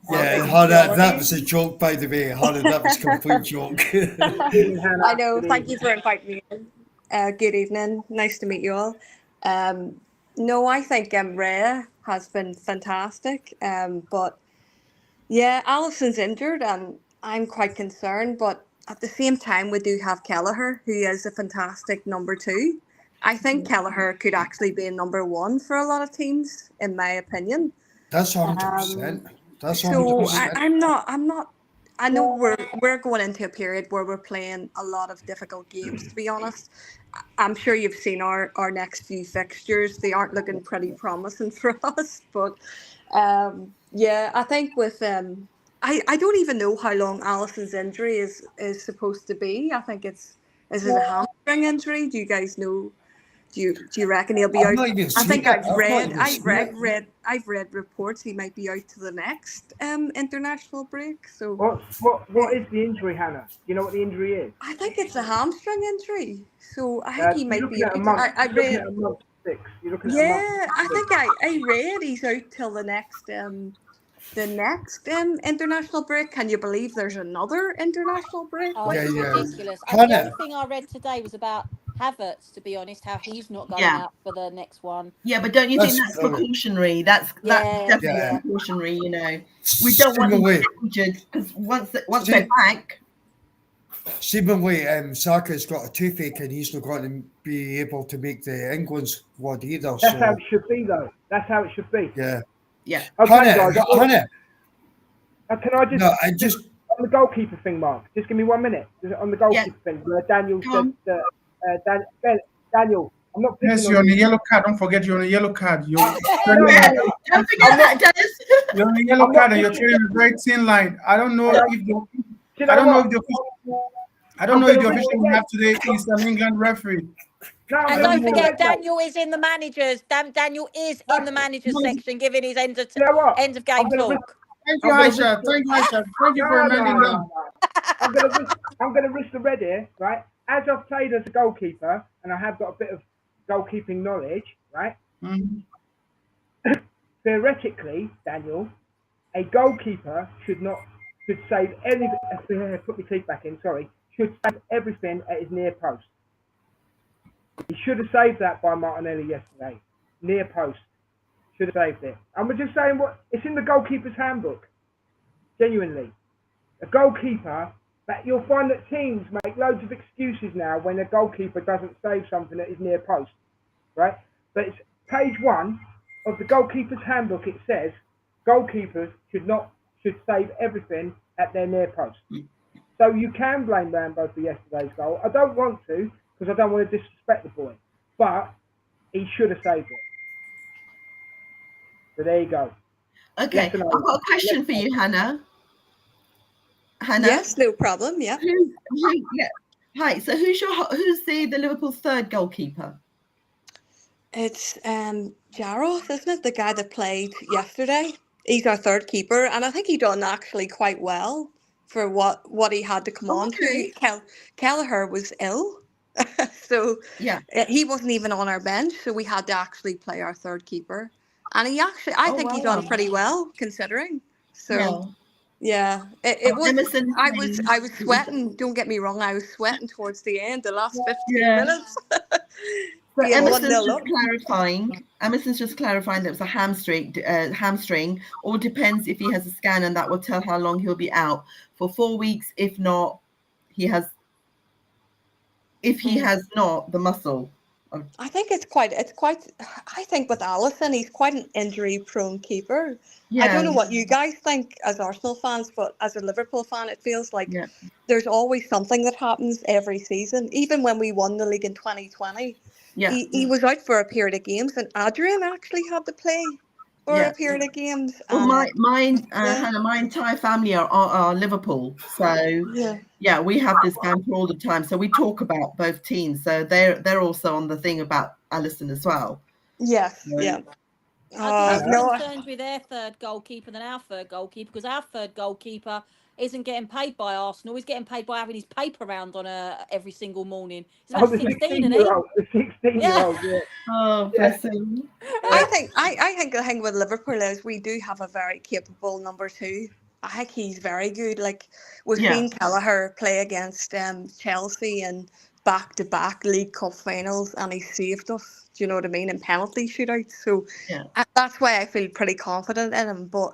Yeah, Hannah, that was a joke, by the way. Hannah, that was a complete joke. I know. Thank you for inviting me in. Good evening. Nice to meet you all. No, I think Raya has been fantastic. But yeah, Alisson's injured and I'm quite concerned. But at the same time, we do have Kelleher, who is a fantastic number 2. I think Kelleher could actually be a number 1 for a lot of teams, in my opinion. That's 100%. That's 100%. So I'm not. I know we're going into a period where we're playing a lot of difficult games. To be honest, I'm sure you've seen our next few fixtures. They aren't looking pretty promising for us. But yeah, I think with I don't even know how long Alisson's injury is supposed to be. I think is it a hamstring injury? Do you guys know? Do you reckon he'll be out? I think I've read reports he might be out to the next international break. So what is the injury, Hannah? Do you know what the injury is? I think it's a hamstring injury. So I think he might be out. I read a month 6. Yeah, I think I read he's out till the next international break. Can you believe there's another international break? Oh, it's ridiculous. And the only thing I read today was about Havertz, to be honest, how he's not going out for the next one. Yeah, but don't you think that's precautionary? That's definitely precautionary. You know, we don't want them to get injured because once they're back. Seemingly, Saka's got a toothache and he's not going to be able to make the England squad either. That's how it should be, though. That's how it should be. Yeah. Yeah. Okay, Hannah. Can I just on the goalkeeper thing, Mark? Just give me 1 minute. On the goalkeeper thing, where Daniel said that Daniel, I'm not Yes, picking you're on on a you. yellow card. Don't forget you're on a yellow card. You're No, treading no, a- no. Don't forget that, Dennis. you're on a yellow I'm not card and you're picking. treading a very thin line. I don't know And I, if the do you I know don't know what? if the I don't I'm know if gonna the risk official the we red. have today is an England referee. No, I'm I And gonna don't don't risk the know. forget, red, mate. Daniel is in the managers. Daniel is in the That's it. managers section, giving his You know what? end of I'm game gonna risk. talk. Thank you, I'm gonna risk. Aisha. Thank you, Aisha. Thank you for No, no, reminding no, them. no. I'm gonna risk the red here, right? As I've played as a goalkeeper, and I have got a bit of goalkeeping knowledge, right? Mhm. Theoretically, Daniel, a goalkeeper should save any. Put my teeth back in. Sorry, should save everything at his near post. He should have saved that by Martinelli yesterday. Near post. Should have saved it. I'm just saying what it's in the goalkeeper's handbook. Genuinely. A goalkeeper, that you'll find that teams make loads of excuses now when a goalkeeper doesn't save something at his near post. Right? But it's page 1 of the goalkeeper's handbook. It says goalkeepers should save everything at their near post. So you can blame Rambo for yesterday's goal. I don't want to, because I don't want to disrespect the boy. But he should have saved it. So there you go. Okay, Yes I've and no. got a question for you, Hannah. Hannah? Yes, no problem. Yeah. Yeah. Hi. So who's the Liverpool's third goalkeeper? It's Jarrod, isn't it? The guy that played yesterday. He's our third keeper, and I think he done actually quite well for what he had to come on Okay. to. Kelleher was ill, so Yeah. he wasn't even on our bench, so we had to actually play our third keeper. And I Oh think he done wow. pretty well considering. Yeah. So yeah, it was. Emerson. I was sweating. Don't get me wrong. I was sweating towards the end, the last 15 Yeah. minutes. So Being 1-0 Emerson's up. just clarifying that it was a hamstring. All depends if he has a scan, and that will tell how long he'll be out for 4 weeks. If not, if he has not the muscle. I think it's quite. I think with Alisson, he's quite an injury-prone keeper. I don't Yeah. know what you guys think as Arsenal fans, but as a Liverpool fan, it feels like Yeah. there's always something that happens every season. Even when we won the league in 2020, Yeah. he was out for a period of games, and Adrian actually had to play for Yeah. a period of games. Well, And Hannah, my entire family are Liverpool, so yeah. yeah, we have this banter all the time. So we talk about both teams. So they're also on the thing about Alisson as well. Yes, So, yeah. I'd be No, more concerned with their third goalkeeper than our third goalkeeper, because our third goalkeeper isn't getting paid by Arsenal. He's getting paid by having his paper round on every single morning. He's about the 16, isn't he? 16-year-old. The 16-year-old, yeah. Oh, bless him. I think the thing with Liverpool is we do have a very capable number 2. I think he's very good. Like we've Yeah. seen Kelleher play against Chelsea in back-to-back League Cup finals, and he saved us. Do you know what I mean? In penalty shootouts. So Yeah. that's why I feel pretty confident in him. But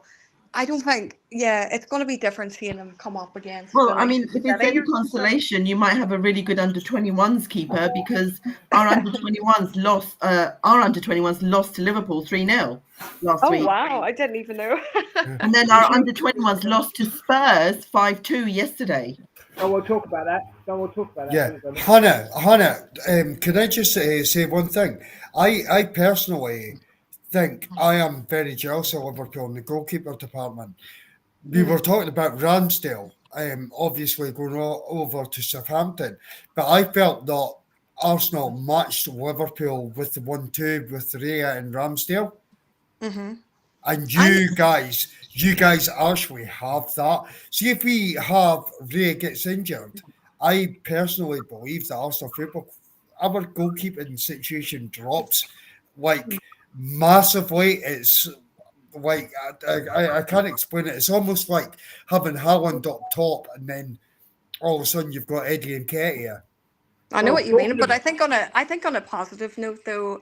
I don't think, it's going to be different seeing him come up against. Well, the I likes mean, of if it's City any or something. consolation, you might have a really good under-21s keeper, because our under-21s lost to Liverpool 3-0 last Oh week. wow! I didn't even know. And then our under-21s lost to Spurs 5-2 yesterday. Oh, we'll talk about that. Yeah, Hannah, can I just say one thing? I personally think I am very jealous of Liverpool in the goalkeeper department. We were talking about Ramsdale, obviously going over to Southampton, but I felt that Arsenal matched Liverpool with the 1-2 with Raya and Ramsdale. Mm-hmm. And you guys actually have that. See, if we have Ray gets injured, I personally believe that Arsenal football, our goalkeeping situation drops like massively. It's like I can't explain it. It's almost like having Haaland up top, and then all of a sudden you've got Eddie and Nketiah. I know Well, what you mean, talking but of- I think on a positive note though,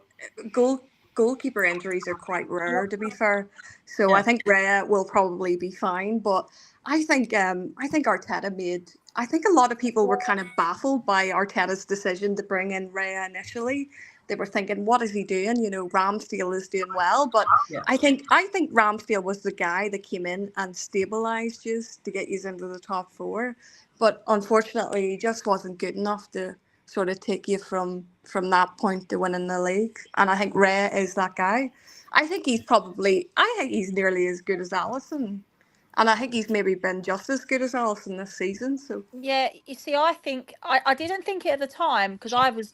goalkeeper injuries are quite rare, to be fair. So I think Raya will probably be fine, but I think Arteta made. I think a lot of people were kind of baffled by Arteta's decision to bring in Raya initially. They were thinking, what is he doing? You know, Ramsdale is doing well, but Yeah. I think Ramsdale was the guy that came in and stabilised you to get you into the top 4. But unfortunately, he just wasn't good enough to sort of take you from that point to winning the league. And I think Ray is that guy. I think he's nearly as good as Alisson. And I think he's maybe been just as good as Alisson this season. So Yeah, you see, I think I didn't think it at the time because I was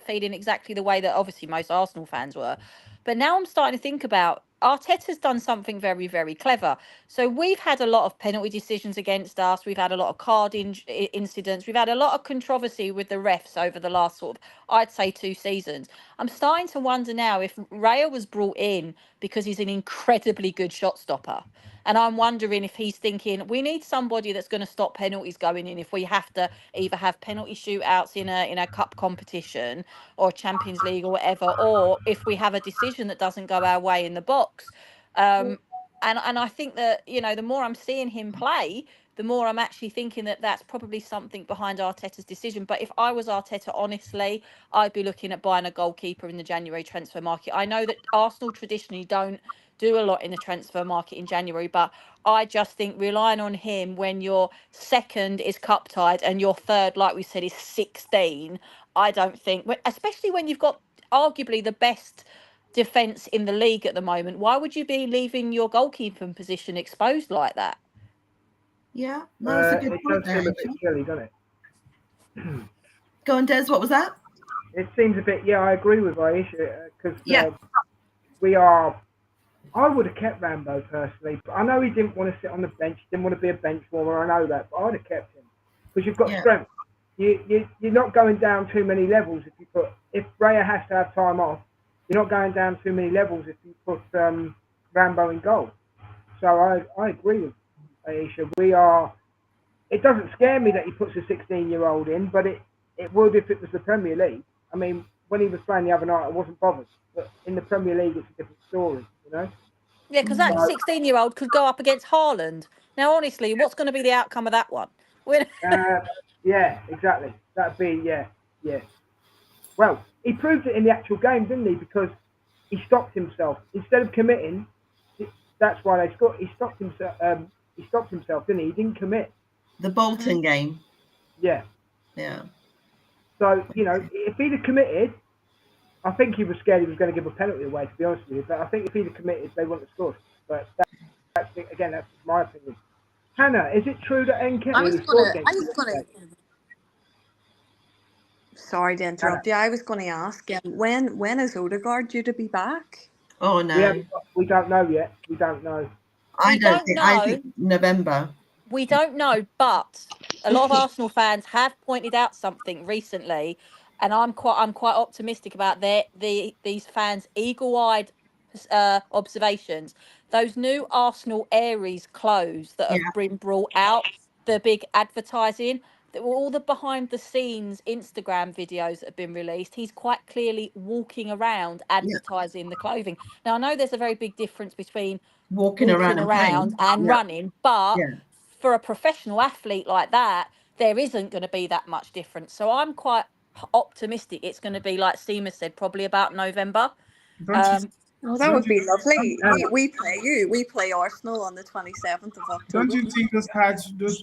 feeling exactly the way that obviously most Arsenal fans were, but now I'm starting to think about Arteta's done something very, very clever. So we've had a lot of penalty decisions against us. We've had a lot of incidents. We've had a lot of controversy with the refs over the last sort of, I'd say, 2 seasons. I'm starting to wonder now if Raya was brought in because he's an incredibly good shot stopper. And I'm wondering if he's thinking we need somebody that's going to stop penalties going in if we have to either have penalty shootouts in a cup competition or Champions League or whatever, or if we have a decision that doesn't go our way in the box. And I think that, the more I'm seeing him play, the more I'm actually thinking that that's probably something behind Arteta's decision. But if I was Arteta, honestly, I'd be looking at buying a goalkeeper in the January transfer market. I know that Arsenal traditionally don't do a lot in the transfer market in January, but I just think relying on him when your second is cup tied and your third, like we said, is 16, I don't think, especially when you've got arguably the best defence in the league at the moment, why would you be leaving your goalkeeping position exposed like that? Yeah, no, that's a good It point does there, seem a bit Aisha. silly, doesn't it? Go on, Des, what was that? It seems a bit. Yeah, I agree with Aisha because Yeah. I would have kept Rambo personally, but I know he didn't want to sit on the bench. He didn't want to be a bench warmer. I know that, but I'd have kept him because you've got Yeah. strength. You're not going down too many levels if Raya has to have time off. You're not going down too many levels if you put Rambo in goal. So I agree with Aisha. It doesn't scare me that he puts a 16-year-old in, but it would if it was the Premier League. I mean, when he was playing the other night, I wasn't bothered. But in the Premier League, it's a different story, Yeah, because that 16-year-old could go up against Haaland. Now, honestly, what's going to be the outcome of that one? Yeah, exactly. That'd be, yeah. Well, he proved it in the actual game, didn't he? Because he stopped himself. Instead of committing, that's why they scored. He stopped himself, didn't he? He didn't commit. The Bolton game. Yeah. Yeah. So, if he'd have committed, I think he was scared he was going to give a penalty away, to be honest with you. But I think if he'd have committed, they wouldn't have scored. But that's my opinion. Hannah, is it true that Nketiah scored against you? Sorry to interrupt you. I was going to ask, when is Odegaard due to be back? Oh, no. We don't know yet. We don't know. I think November. We don't know, but a lot of Arsenal fans have pointed out something recently, and I'm quite optimistic about these fans' eagle-eyed observations. Those new Arsenal Aries clothes that have been brought out, the big advertising, all the behind-the-scenes Instagram videos that have been released. He's quite clearly walking around advertising the clothing. Now I know there's a very big difference between walking around and running, but for a professional athlete like that, there isn't going to be that much difference. So I'm quite optimistic it's going to be, like Seema said, probably about November. That would be lovely. We play you. We play Arsenal on the 27th of October. Don't you think those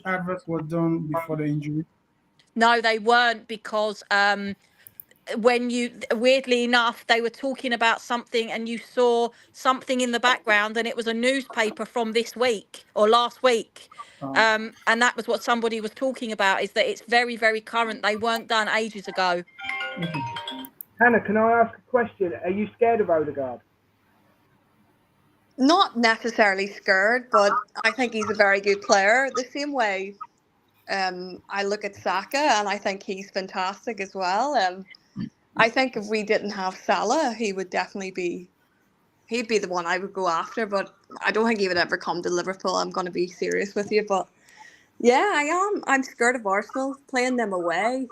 adverts were done before the injury? No, they weren't, because weirdly enough, they were talking about something and you saw something in the background and it was a newspaper from this week or last week. And that was what somebody was talking about, is that it's very, very current. They weren't done ages ago. Hannah, can I ask a question? Are you scared of Odegaard? Not necessarily scared, but I think he's a very good player. The same way I look at Saka and I think he's fantastic as well. I think if we didn't have Salah, he would definitely be the one I would go after, but I don't think he would ever come to Liverpool. I'm going to be serious with you, but yeah, I am. I'm scared of Arsenal playing them away.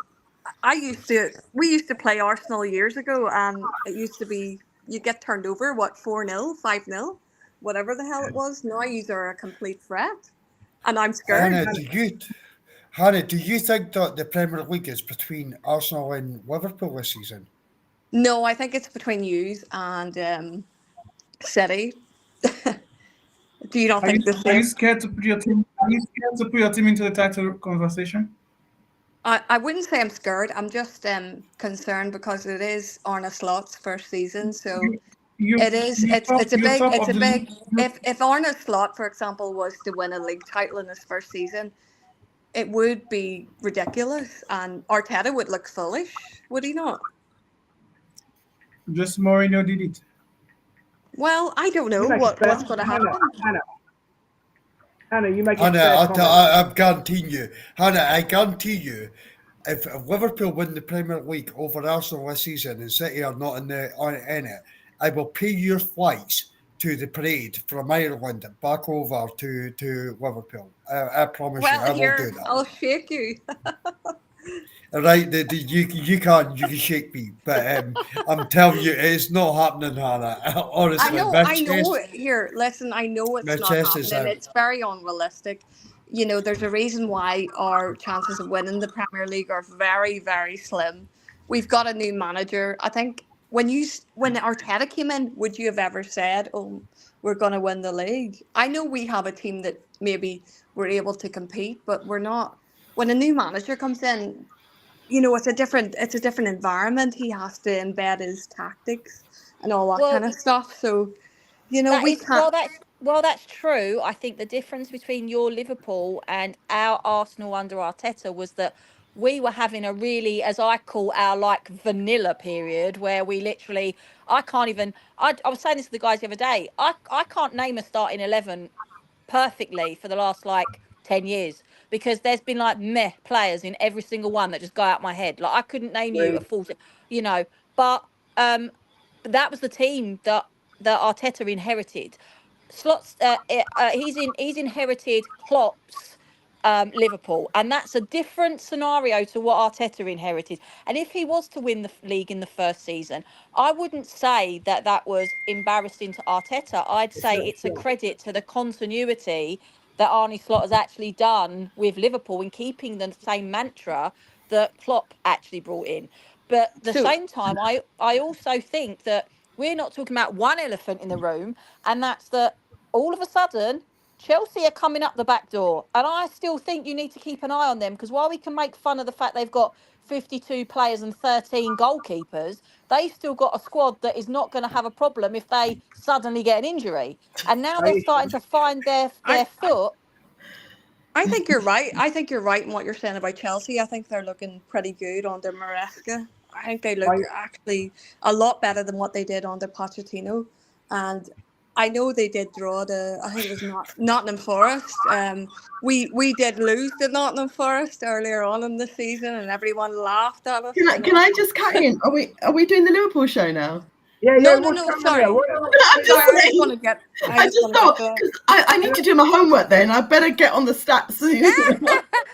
We used to play Arsenal years ago, and it used to be you get turned over 4-0, 5-0, whatever the hell it was. Now you are a complete threat, and I'm scared. Hannah, do you think that the Premier League is between Arsenal and Liverpool this season? No, I think it's between yous and City. Do you not think this? Are you scared to put your team? Are you scared to put your team into the title conversation? I wouldn't say I'm scared. I'm just concerned because it is Arne Slot's first season, so You it is. you top It's of a the big. league. If Arne Slot, for example, was to win a league title in his first season, it would be ridiculous, and Arteta would look foolish, would he not? Just Mourinho did it. Well, I don't know You make a what's fair, going to happen. Hannah, you make a Hannah, fair comment. I'm guaranteeing you. Hannah, I guarantee you, if Liverpool win the Premier League over Arsenal this season and City are not in it, I will pay your flights to the parade from Ireland back over to Liverpool. I promise you, Well, I will here do that. I'll shake you. Right, you can shake me, but I'm telling you, it's not happening, Hannah. Honestly, I know. Here, listen. I know it's my not chest is happening. out. It's very unrealistic. You know, there's a reason why our chances of winning the Premier League are very, very slim. We've got a new manager. I think when Arteta came in, would you have ever said, "Oh, we're going to win the league"? I know we have a team that maybe we're able to compete, but we're not. When a new manager comes in, you know, it's a different environment. He has to embed his tactics and all that Well, kind of stuff. So, you know, that we is can't. well, that's true. I think the difference between your Liverpool and our Arsenal under Arteta was that we were having a really, as I call our like vanilla period, where we literally, I can't even. I was saying this to the guys the other day. I can't name a starting 11 perfectly for the last like 10 years because there's been like meh players in every single one that just go out my head. Like I couldn't name you a full, you know, but that was the team that Arteta inherited. Slots he's inherited Klopp's Liverpool, and that's a different scenario to what Arteta inherited. And if he was to win the league in the first season, I wouldn't say that was embarrassing to Arteta. I'd say it's a credit to the continuity that Arne Slot has actually done with Liverpool in keeping the same mantra that Klopp actually brought in. But at the So, same time, I also think that we're not talking about one elephant in the room, and that's that all of a sudden Chelsea are coming up the back door. And I still think you need to keep an eye on them because while we can make fun of the fact they've got 52 players and 13 goalkeepers, they've still got a squad that is not going to have a problem if they suddenly get an injury. And now they're starting to find I, their foot. I think you're right. I think you're right in what you're saying about Chelsea. I think they're looking pretty good under Maresca. I think they look actually a lot better than what they did under Pochettino. And I know they did draw I think it was Nottingham Forest. We did lose to Nottingham Forest earlier on in the season, and everyone laughed at us. Can I just cut in? Are we doing the Liverpool show now? Yeah, No, sorry. I'm just I saying. just want to get. I just thought because I need to do my homework then. I better get on the stats.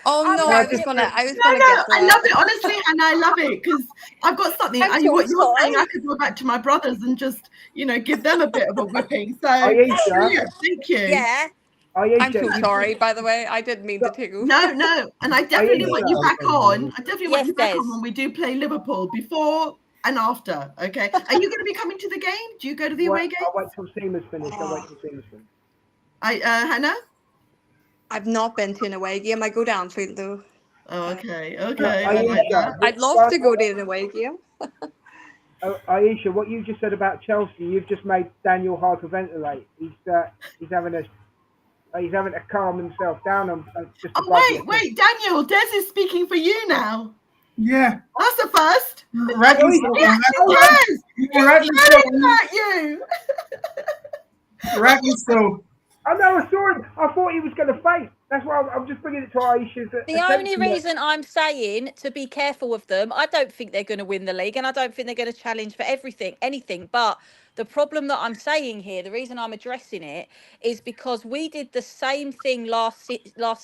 Oh no, I was gonna No, get to I that. love it honestly, and I love it because I've got something. I'm And so what you're saying, sorry. I could go back to my brothers and just give them a bit of a whipping. So Aisha, brilliant, thank you. Yeah. I'm so sorry, by the way. I didn't mean to tickle. No, and I definitely want you back on. I definitely want Yes, you back Des. on when we do play Liverpool before and after. Okay, are you going to be coming to the game? Do you go to the away game? I'll wait till Seema's finished. Hannah. I've not been to an away game. I go to Anfield though. Oh, okay. I like that. I'd love to go to an away game. Aisha, what you just said about Chelsea, you've just made Daniel hyperventilate. He's having to calm himself down. Wait, Daniel, Des is speaking for you now. Yeah. That's a first. Rightly so. He actually cares. He's caring about you. Rightly so. I know, I saw him. I thought he was going to faint. That's why I'm just bringing it to Aisha's The only reason I'm saying to be careful of them, I don't think they're going to win the league and I don't think they're going to challenge for anything. But the problem that I'm saying here, the reason I'm addressing it is because we did the same thing last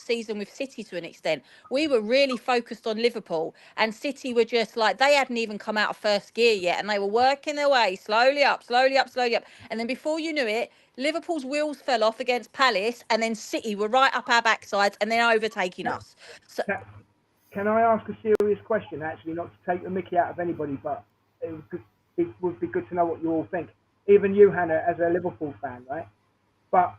season with City to an extent. We were really focused on Liverpool and City were just like, they hadn't even come out of first gear yet and they were working their way slowly up. And then before you knew it, Liverpool's wheels fell off against Palace and then City were right up our backsides and then overtaking us. So, can I ask a serious question, actually, not to take the mickey out of anybody, but it would be good to know what you all think. Even you, Hannah, as a Liverpool fan, right? But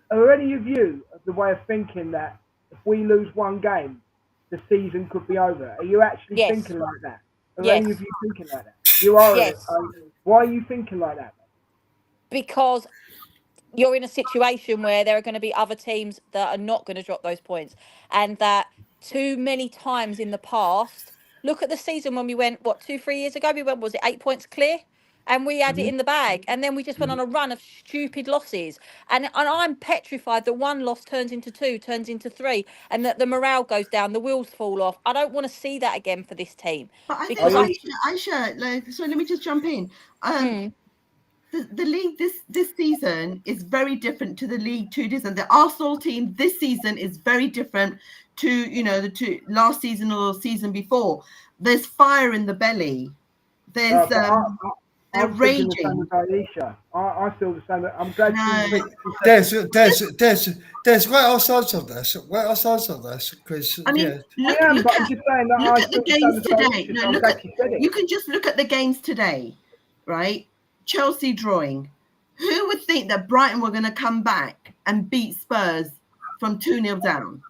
are any of you of the way of thinking that if we lose one game, the season could be over? Are you actually Yes. thinking like that? Are Yes. any of you thinking like that? You are. Yes. Why are you thinking like that? Because you're in a situation where there are going to be other teams that are not going to drop those points, and that too many times in the past, look at the season when we went, 2-3 years ago, we went, was it 8 points clear, and we had it in the bag, and then we just went on a run of stupid losses, and I'm petrified that one loss turns into 2, turns into 3, and that the morale goes down, the wheels fall off. I don't want to see that again for this team. But I think because Aisha, so let me just jump in. The league this season is very different to the League 2 season. The Arsenal team this season is very different to the two last season or season before. There's fire in the belly. There's they're raging. I feel the same. I'm glad. There's let us answer this. Let us answer this, because I mean, look at the games today. No, you can just look at the games today, right? Chelsea drawing. Who would think that Brighton were going to come back and beat Spurs from 2-0 down?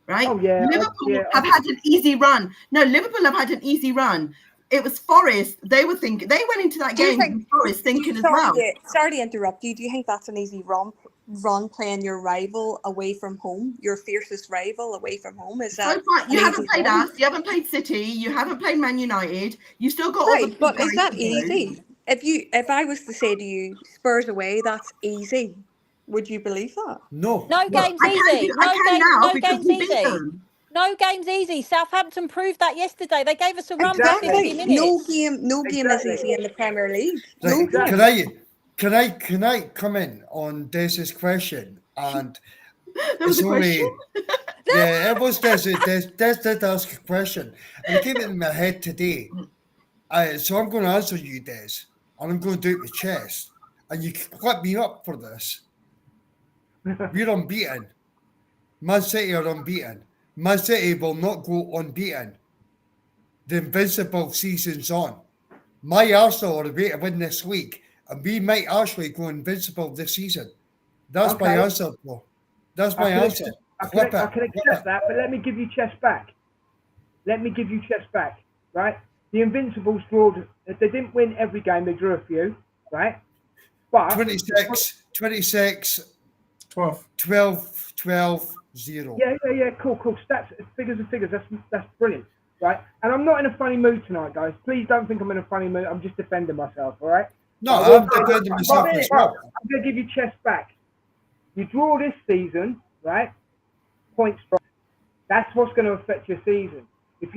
Right? Oh, yeah, Liverpool have had an easy run. No, Liverpool have had an easy run. It was Forest. They went into that game with Forest thinking as well. Sorry to interrupt you. Do you think that's an easy run playing your rival away from home, your fiercest rival away from home? Is that so far? You haven't played us. You haven't played City. You haven't played Man United. You still got all the. But is that easy? If I was to say to you, Spurs away, that's easy, would you believe that? No. No game's easy. No game's easy. No game's easy. Southampton proved that yesterday. They gave us a run for 50 minutes. No game is easy in the Premier League. Right. No game. Can I come in on Des's question? And there was a question. Yeah, it was Des did ask a question, and it came in my head today. So I'm going to answer you, Des, and I'm going to do it with chest, and you can clap me up for this. We're unbeaten. Man City are unbeaten. Man City will not go unbeaten. The invincible season's on. My Arsenal are about to win this league, and we might actually go invincible this season. That's my answer, bro. That's my answer. I can accept that, but let me give you chest back. Right? The Invincibles drawed. If they didn't win every game, they drew a few, right? But 26, 12, 0. Yeah. Cool. Stats, figures are figures. That's brilliant, right? And I'm not in a funny mood tonight, guys. Please don't think I'm in a funny mood. I'm just defending myself, all right? No, I'm defending myself as well. I'm going to give you chest back. You draw this season, right? Points drop. That's what's going to affect your season. If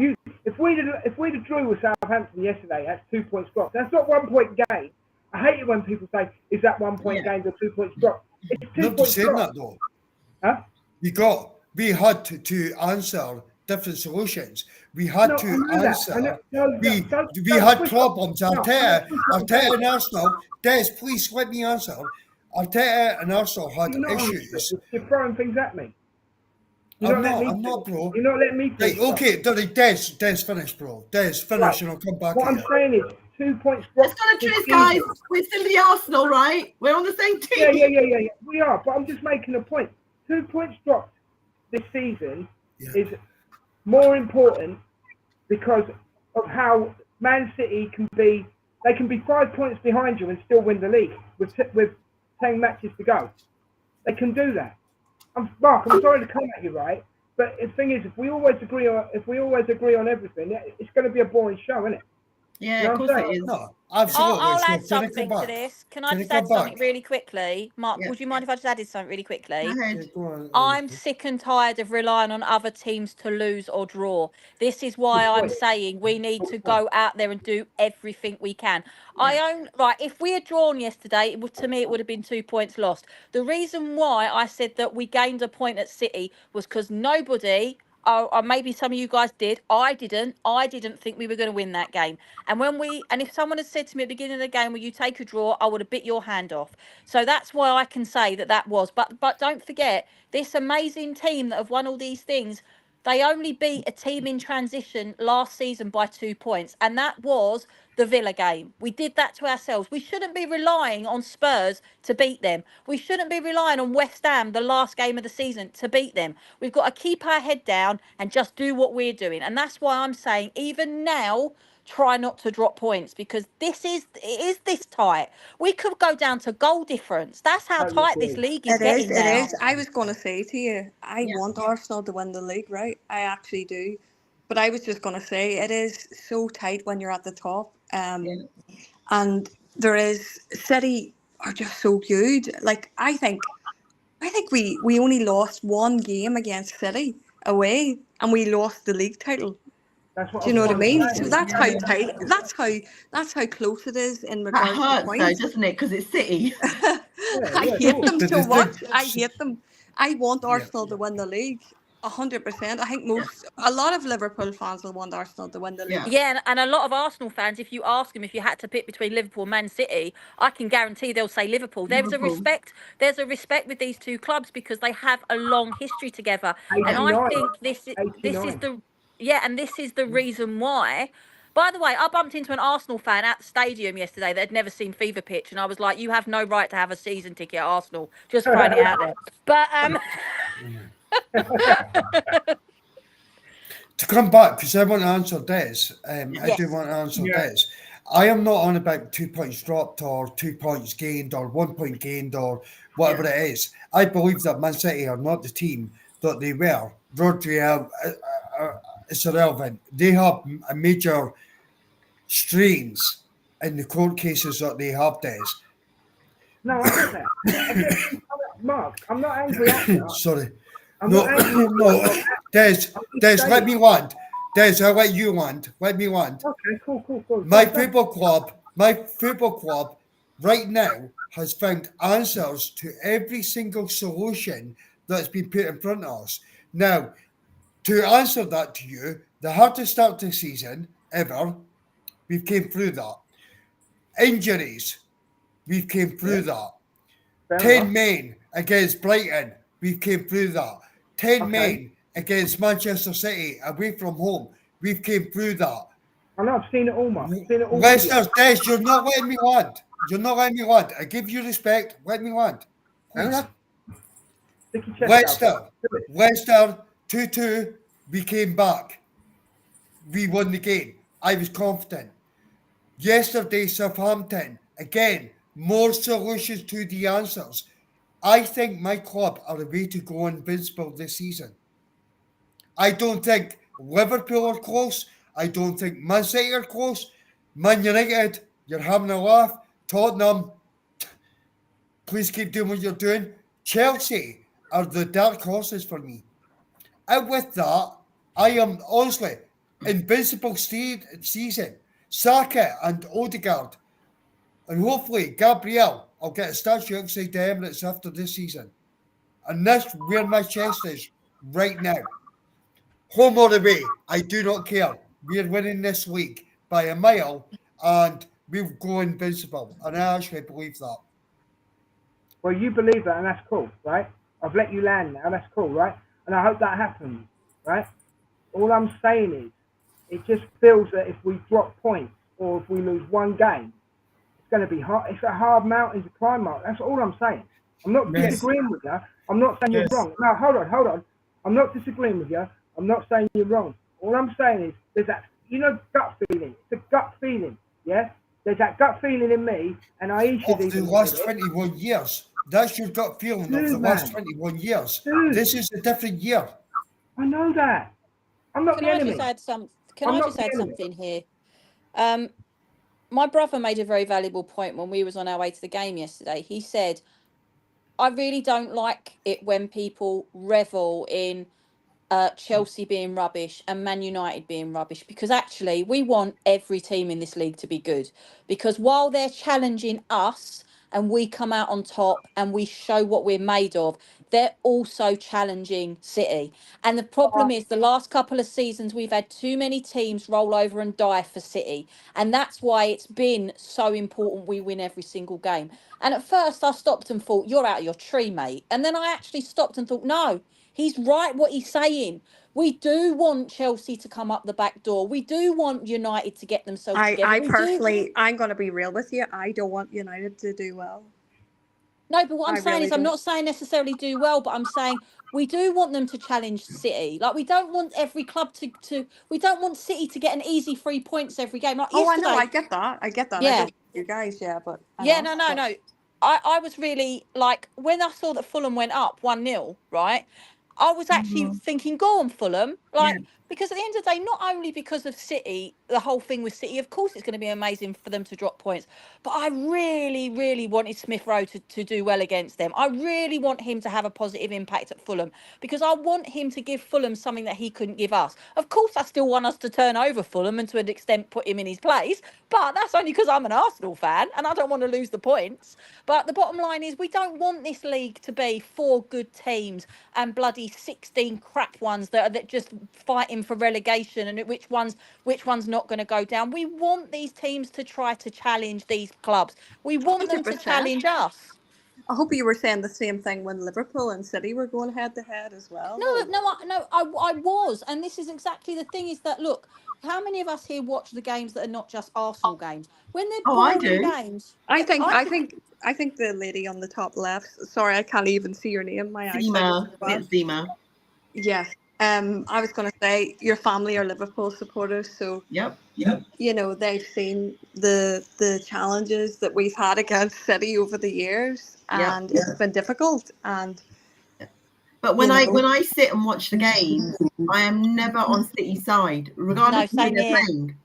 we'd have drew with Southampton yesterday, that's 2 points dropped. That's not 1 point gain. I hate it when people say, "Is that 1 point gain or 2 points dropped?" It's 2 points dropped. That though. Huh? We had to answer different solutions. We had to answer. We had problems. Arteta and Arsenal. Des, please let me answer. Arteta and Arsenal had issues. You're throwing things at me. I'm not, bro. You're not letting me finish. Right, okay, Des, finish, bro. Des, finish, right. And I'll come back. What I'm saying is 2 points dropped. Let's not truth, guys. We're still the Arsenal, right? We're on the same team. Yeah. We are, but I'm just making a point. 2 points dropped this season is more important because of how Man City can be. They can be 5 points behind you and still win the league with 10 matches to go. They can do that. Mark, I'm sorry to come at you, right? But the thing is, if we always agree on everything, it's going to be a boring show, isn't it? Yeah, of course it is. No, absolutely. I'll add something to this. Can I just add something really quickly? Mark, would you mind if I just added something really quickly? Go ahead. I'm sick and tired of relying on other teams to lose or draw. This is why I'm saying we need to go out there and do everything we can. If we had drawn yesterday, to me it would have been 2 points lost. The reason why I said that we gained a point at City was because nobody, or maybe some of you guys did, I didn't think we were going to win that game. And if someone had said to me at the beginning of the game, will you take a draw, I would have bit your hand off. So that's why I can say that was. But don't forget, this amazing team that have won all these things, They only beat a team in transition last season by 2 points, and that was the Villa game. We did that to ourselves. We shouldn't be relying on Spurs to beat them. We shouldn't be relying on West Ham, the last game of the season, to beat them. We've got to keep our head down and just do what we're doing. And that's why I'm saying, even now, try not to drop points, because it is this tight. We could go down to goal difference. That's how Totally tight this agree. league is It is, getting it now. is. I was going to say to you, I Yeah. want Arsenal to win the league, right? I actually do. But I was just going to say, it is so tight when you're at the top. Yeah. And there is, City are just so good. Like, I think we only lost one game against City away, and we lost the league title. That's what Do you know what I was trying mean? to So say. that's how Yeah. tight. That's how close it is in That regards to hurts though, points. doesn't it? Because it's City. I Yeah, hate cool. them But so the much. thing- I hate them. I want Yeah. Arsenal to win the league. 100%. I think a lot of Liverpool fans will want Arsenal to win the league. Yeah. Yeah, and a lot of Arsenal fans, if you ask them if you had to pick between Liverpool and Man City, I can guarantee they'll say Liverpool. There's a Liverpool. respect with these two clubs because they have a long history together. And I 89. think this is 89. this is the reason why. By the way, I bumped into an Arsenal fan at the stadium yesterday that had never seen Fever Pitch, and I was like, "You have no right to have a season ticket at Arsenal." Just throwing it out there. But To come back, because I want to answer this, I do Yes. want to answer Yeah. this. I am not on about 2 points dropped or 2 points gained or 1 point gained or whatever it is. I believe that Man City are not the team that they were. Rodri is irrelevant. They have a major strains in the court cases that they have, Des. No, I get that. Mark, I'm not angry at that. Sorry. I'm No, not angry. no. Des, let saying. me land. Des, I'll let you land. Let me land. Okay, cool. My football club right now has found answers to every single solution that's been put in front of us. Now, to answer that to you, the hardest start to the season ever, we've came through that. Injuries, we've came through that. Fair 10 enough. men against Brighton, we've came through that. 10 men against Manchester City away from home, we've came through that. I know, I've seen it all, Mark. I've seen it all. Leicester, Des, you're not letting me land. You're not letting me land. I give you respect. Let me land. Fair Please. enough. Stick your chest out, bro. Do it. Leicester 2-2. We came back. We won the game. I was confident. Yesterday, Southampton. Again, more solutions to the answers. I think my club are a way to go invincible this season. I don't think Liverpool are close. I don't think Man City are close. Man United, you're having a laugh. Tottenham, please keep doing what you're doing. Chelsea are the dark horses for me. And with that, I am honestly invincible season. Saka and Odegaard, and hopefully Gabriel. I'll get a statue outside the Emirates after this season. And that's where my chest is right now. Home or away, I do not care. We're winning this league by a mile and we'll go invincible. And I actually believe that. Well, you believe that, and that's cool, right? I've let you land now, that's cool, right? And I hope that happens, right? All I'm saying is, it just feels that if we drop points or if we lose one game, it's going to be hard. It's a hard mountain to climb, Mark. That's all I'm saying. I'm not Yes. disagreeing with you. I'm not saying Yes. you're wrong. No, hold on. I'm not disagreeing with you. I'm not saying you're wrong. All I'm saying is, there's that, gut feeling. It's a gut feeling, yeah? There's that gut feeling in me, and I Of the last 21 years. That's your gut feeling of the Dude, last man. 21 years. Dude. This is a different year. I know that. I'm not Can the I enemy. just add some? Can I'm I not just add the enemy. something here? My brother made a very valuable point when we was on our way to the game yesterday. He said, "I really don't like it when people revel in Chelsea being rubbish and Man United being rubbish, because actually we want every team in this league to be good, because while they're challenging us and we come out on top and we show what we're made of, they're also challenging City. And the problem is, the last couple of seasons we've had too many teams roll over and die for City, and that's why it's been so important we win every single game. And at first I stopped and thought, you're out of your tree, mate. And then I actually stopped and thought, no, He's right what he's saying. We do want Chelsea to come up the back door. We do want United to get themselves together. I We do. personally, I'm going to be real with you. I don't want United to do well. No, but what I'm I saying really is I'm don't. not saying necessarily do well, but I'm saying we do want them to challenge City. Like, we don't want every club to we don't want City to get an easy 3 points every game. Like Oh, I know. yesterday, I get that. I get that. I yeah. don't you guys, yeah, but Yeah, enough. no. I was really like, when I saw that Fulham went up 1-0, right? I was actually thinking, go on, Fulham. Yeah. Like, because at the end of the day, not only because of City, the whole thing with City, of course it's going to be amazing for them to drop points. But I really, really wanted Smith Rowe to do well against them. I really want him to have a positive impact at Fulham, because I want him to give Fulham something that he couldn't give us. Of course, I still want us to turn over Fulham and to an extent put him in his place. But that's only because I'm an Arsenal fan and I don't want to lose the points. But the bottom line is, we don't want this league to be 4 good teams and bloody 16 crap ones that are just fighting for relegation, and which one's not going to go down. We want these teams to try to challenge these clubs. We want them to 100%. challenge us. I hope you were saying the same thing when Liverpool and City were going head to head as well. I was, and this is exactly the thing. Is that, look, how many of us here watch the games that are not just Arsenal games? When they're Oh, I boring do. games, I think the lady on the top left. Sorry, I can't even see your name. My eyesight is Seema. bad. It's Seema. Yes. I was going to say your family are Liverpool supporters, so Yep. you know they've seen the challenges that we've had against City over the years, and it's been difficult. And But when you know. I sit and watch the game, I am never on City's side, regardless of who same they're here. playing.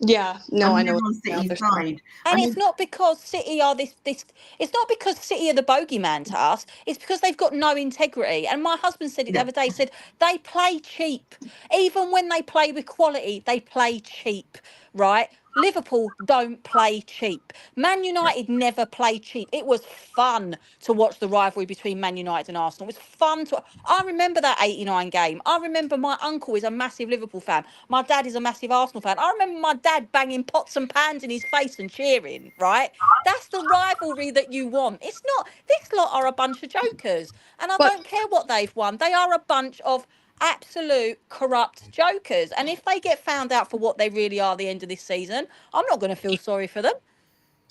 Yeah, no, I I'm know. never on I City's understand. side. I And mean, it's not because City are this. It's not because City are the bogeyman to us. It's because they've got no integrity. And my husband said it the other day. He said they play cheap. Even when they play with quality, they play cheap, right? Liverpool don't play cheap. Man United never play cheap. It was fun to watch the rivalry between Man United and Arsenal. It was fun to. I remember that 89 game. I remember my uncle is a massive Liverpool fan. My dad is a massive Arsenal fan. I remember my dad banging pots and pans in his face and cheering, right? That's the rivalry that you want. It's not, this lot are a bunch of jokers. And I But don't care what they've won. They are a bunch of absolute corrupt jokers. And if they get found out for what they really are at the end of this season, I'm not going to feel sorry for them.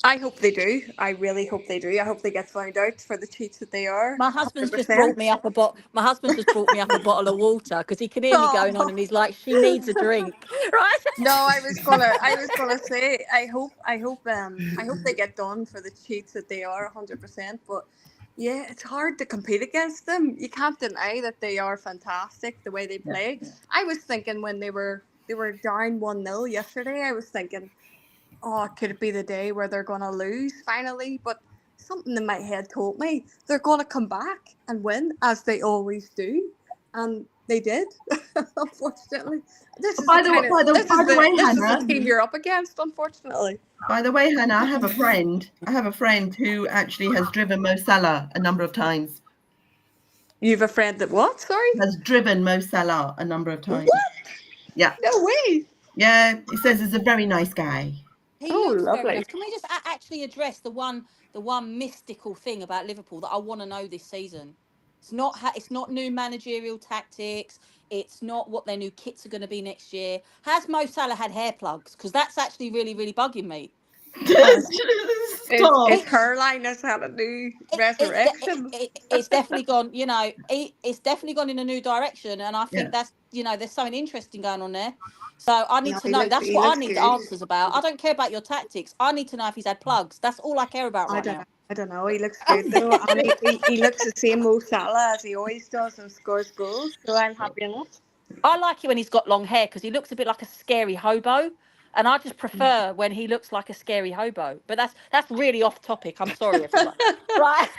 I hope they do. I really hope they do. I hope they get found out for the cheats that they are. My husband's just 100%. brought me up a bottle. My husband's just brought me up a bottle of water because he can hear me going on, and he's like, "She needs a drink," right? No, I was gonna say, I hope they get done for the cheats that they are 100%. But yeah, it's hard to compete against them. You can't deny that they are fantastic the way they play. I was thinking when they were down 1-0 yesterday, I was thinking, oh, could it be the day where they're gonna lose finally? But something in my head told me they're gonna come back and win, as they always do, and they did. Unfortunately, this is the team you're up against. Unfortunately. by the way, Hannah, I have a friend who actually has driven Mo Salah a number of times. You've a friend that what? Sorry? Has driven Mo Salah a number of times. What? Yeah. No way. Yeah, he says he's a very nice guy. He Oh, looks lovely. very nice. Can we just actually address the one mystical thing about Liverpool that I want to know this season? It's not new managerial tactics. It's not what their new kits are going to be next year. Has Mo Salah had hair plugs? Because that's actually really, really bugging me. His hairline has had a new resurrection. It's definitely gone. You know, it's definitely gone in a new direction, and I think that's, you know, there's something interesting going on there. So I need to know. That's what I need answers about. I don't care about your tactics. I need to know if he's had plugs. That's all I care about right now. I don't know. He looks good though, and he looks the same Mo Salah as he always does and scores goals. So I'm happy enough. I like it when he's got long hair because he looks a bit like a scary hobo, and I just prefer when he looks like a scary hobo. But that's really off topic. I'm sorry, everyone. Right.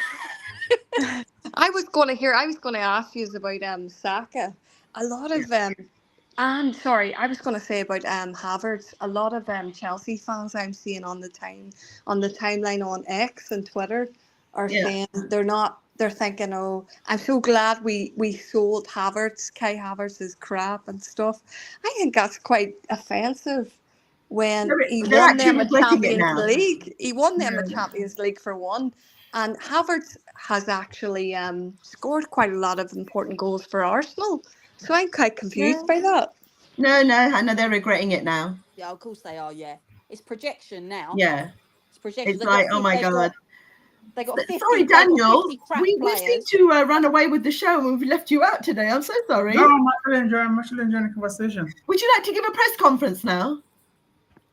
I was going to ask you about Saka. A lot of and sorry, I was going to say about Havertz. A lot of Chelsea fans I'm seeing on the timeline on X and Twitter are saying they're thinking, oh, I'm so glad we sold Havertz. Kai Havertz is crap and stuff. I think that's quite offensive when he They're won actually them a regretting it Champions now. League. He won them a Champions League for one. And Havertz has actually scored quite a lot of important goals for Arsenal. So I'm quite confused by that. No, Hannah, they're regretting it now. Yeah, of course they are. Yeah, it's projection now. Yeah. It's projection. It's like, oh my God. They got 50. Sorry, they got Daniel. 50 crap We seem players. to run away with the show and we've left you out today. I'm so sorry. No, I'm actually enjoying the conversation. Would you like to give a press conference now?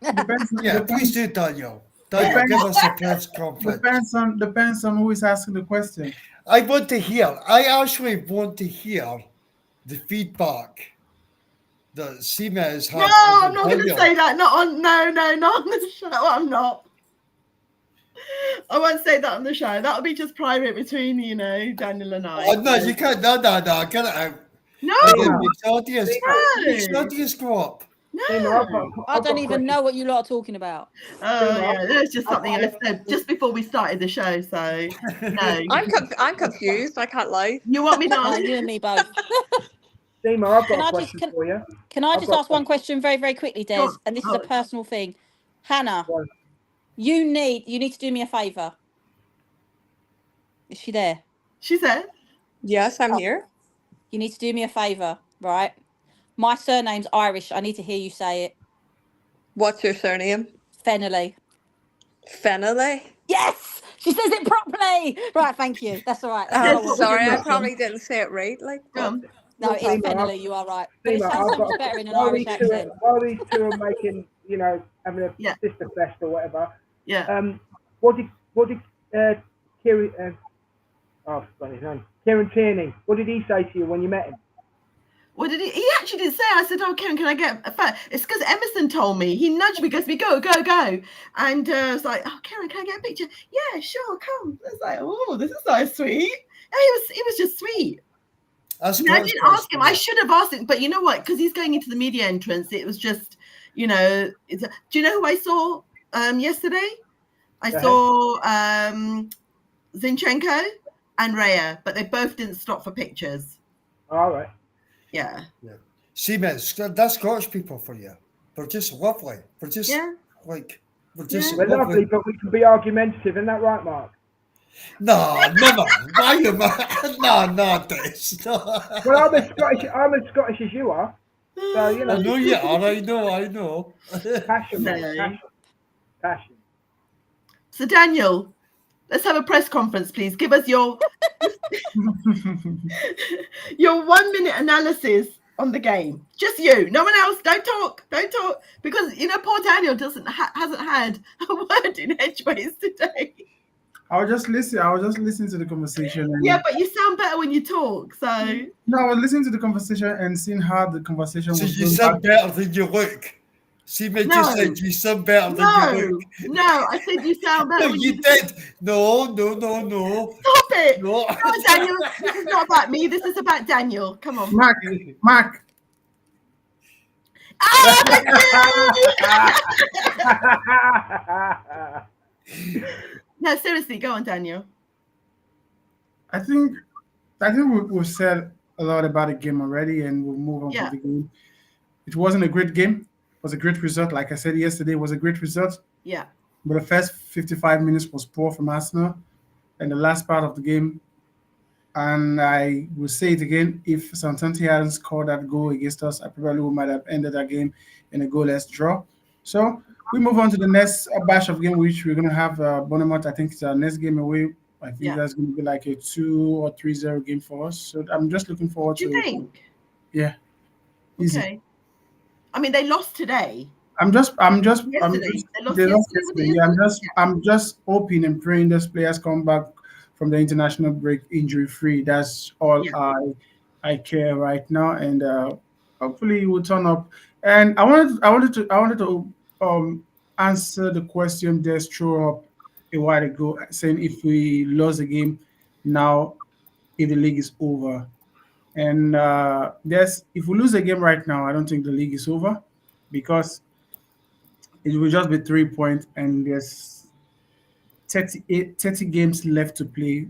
Depends, Yeah, please do, Daniel. Daniel, give us a press conference. depends on who is asking the question. I actually want to hear the feedback that Seema has had. No, I'm not going to say that. Not on the show. I'm not. I won't say that on the show. That'll be just private between, Daniel and I. Oh, no, you can't. No, get it out. No. It's audience go up. No. I don't even know what you lot are talking about. Oh, yeah. That's just something I said just before we started the show. So, no. I'm confused. I can't lie. You want me No, not? you and me both. Seema, I've got Can a I question just- for you. Can I I've just got ask one question very, very quickly, Des? Oh, And this is oh. a personal thing. Hannah, Right. you need to do me a favour. Is she there? She said. Yes, I'm here. You need to do me a favour, right? My surname's Irish. I need to hear you say it. What's your surname? Fennelly. Fennelly? Yes! She says it properly! Right, thank you. That's all right. Yes, Oh, what sorry, was I it? probably didn't say it right. Like, Come. No, it is Seema, Fennelly. You are right. But it Seema, sounds I've so got- much better in an while Irish these two accent. while these two are making, having a Yeah. sister fest or whatever. Yeah. What did Kieran? I've forgotten his name. Kieran Tierney. What did he say to you when you met him? What did he actually didn't say? I said, "Oh, Karen, can I get a photo?" It's because Emerson told me. He nudged me, goes, "Me go." And I was like, "Oh, Karen, can I get a picture?" Yeah, sure, come. I was like, "Oh, this is so sweet." Yeah, he was just sweet. That's And I great. didn't ask him. I should have asked him, but you know what? Because he's going into the media entrance, it was just, do you know who I saw yesterday? I Go saw Zinchenko and Raya, but they both didn't stop for pictures. All right. Yeah. Seema, that's Scottish people for you. They're just lovely. They're just we're just We're lovely, but we can be argumentative. Isn't that right, Mark? No, never. Why you? No, this. No. Well, I'm as Scottish as you are. So I know you are. I know. Passion, No. mate. Passion. So Daniel, let's have a press conference, please. Give us your 1 minute analysis on the game. Just you, no one else. Don't talk. Because poor Daniel hasn't had a word in Edgeways today. I was just listening to the conversation. And, Yeah, but you sound better when you talk. So no, I was listening to the conversation and seeing how the conversation So was you going sound back. better than you look. Seema No. just said you sound better than you look. no, I said you sound better No, when you did. No. Stop it. No. No, Daniel, this is not about me. This is about Daniel. Come on. Mark. No, seriously, go on, Daniel. I think we've said a lot about the game already, and we'll move on Yeah. from the game. It wasn't a great game. It was a great result. Like I said yesterday, it was a great result. Yeah. But the first 55 minutes was poor from Arsenal, and the last part of the game. And I will say it again: if Southampton hadn't scored that goal against us, I probably might have ended that game in a goalless draw. So we move on to the next batch of game, which we're going to have Bournemouth. I think it's our next game away. I think Yeah. that's going to be like a 2 or 3-0 game for us. So I'm just looking forward Do to you it. think? Yeah. Easy. Okay. I mean, they lost today. Yesterday. They lost they lost yesterday, yesterday. Yeah, I'm just hoping and praying those players come back from the international break injury free. That's all Yeah. I care right now, and hopefully it will turn up. And I wanted to answer the question Des threw up a while ago, saying if we lose the game now, if the league is over. And if we lose the game right now, I don't think the league is over, because it will just be 3 points, and there's 30 games left to play,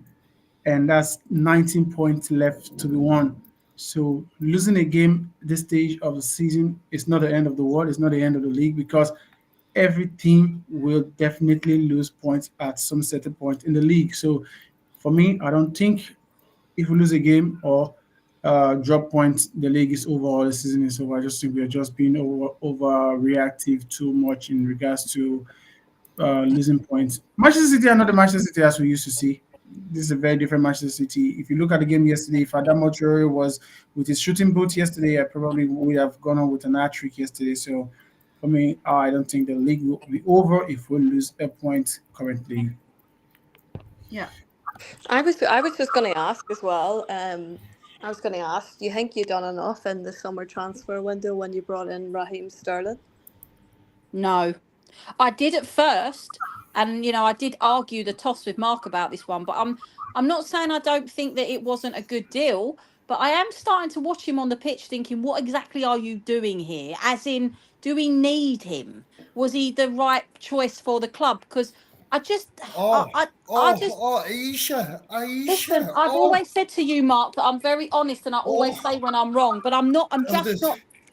and that's 19 points left to be won. So losing a game this stage of the season is not the end of the world. It's not the end of the league, because every team will definitely lose points at some certain point in the league. So for me, I don't think if we lose a game or drop points, the league is over or the season is over. I just think we are just being overreactive too much in regards to losing points. Manchester City are not the Manchester City as we used to see. This is a very different Manchester City. If you look at the game yesterday, if Adamo Traore was with his shooting boots yesterday, I probably would have gone on with an hat trick yesterday. So for me, I don't think the league will be over if we lose a point currently. Yeah. I was just going to ask as well. I was going to ask, do you think you done enough in the summer transfer window when you brought in Raheem Sterling? No. I did at first, and I did argue the toss with Mark about this one, but I'm not saying I don't think that it wasn't a good deal, but I am starting to watch him on the pitch thinking, what exactly are you doing here? As in, do we need him? Was he the right choice for the club? Because I just Oh, I just Aisha, listen, Aisha, I've always said to you, Mark, that I'm very honest and I always oh, say when I'm wrong, but I'm not, this.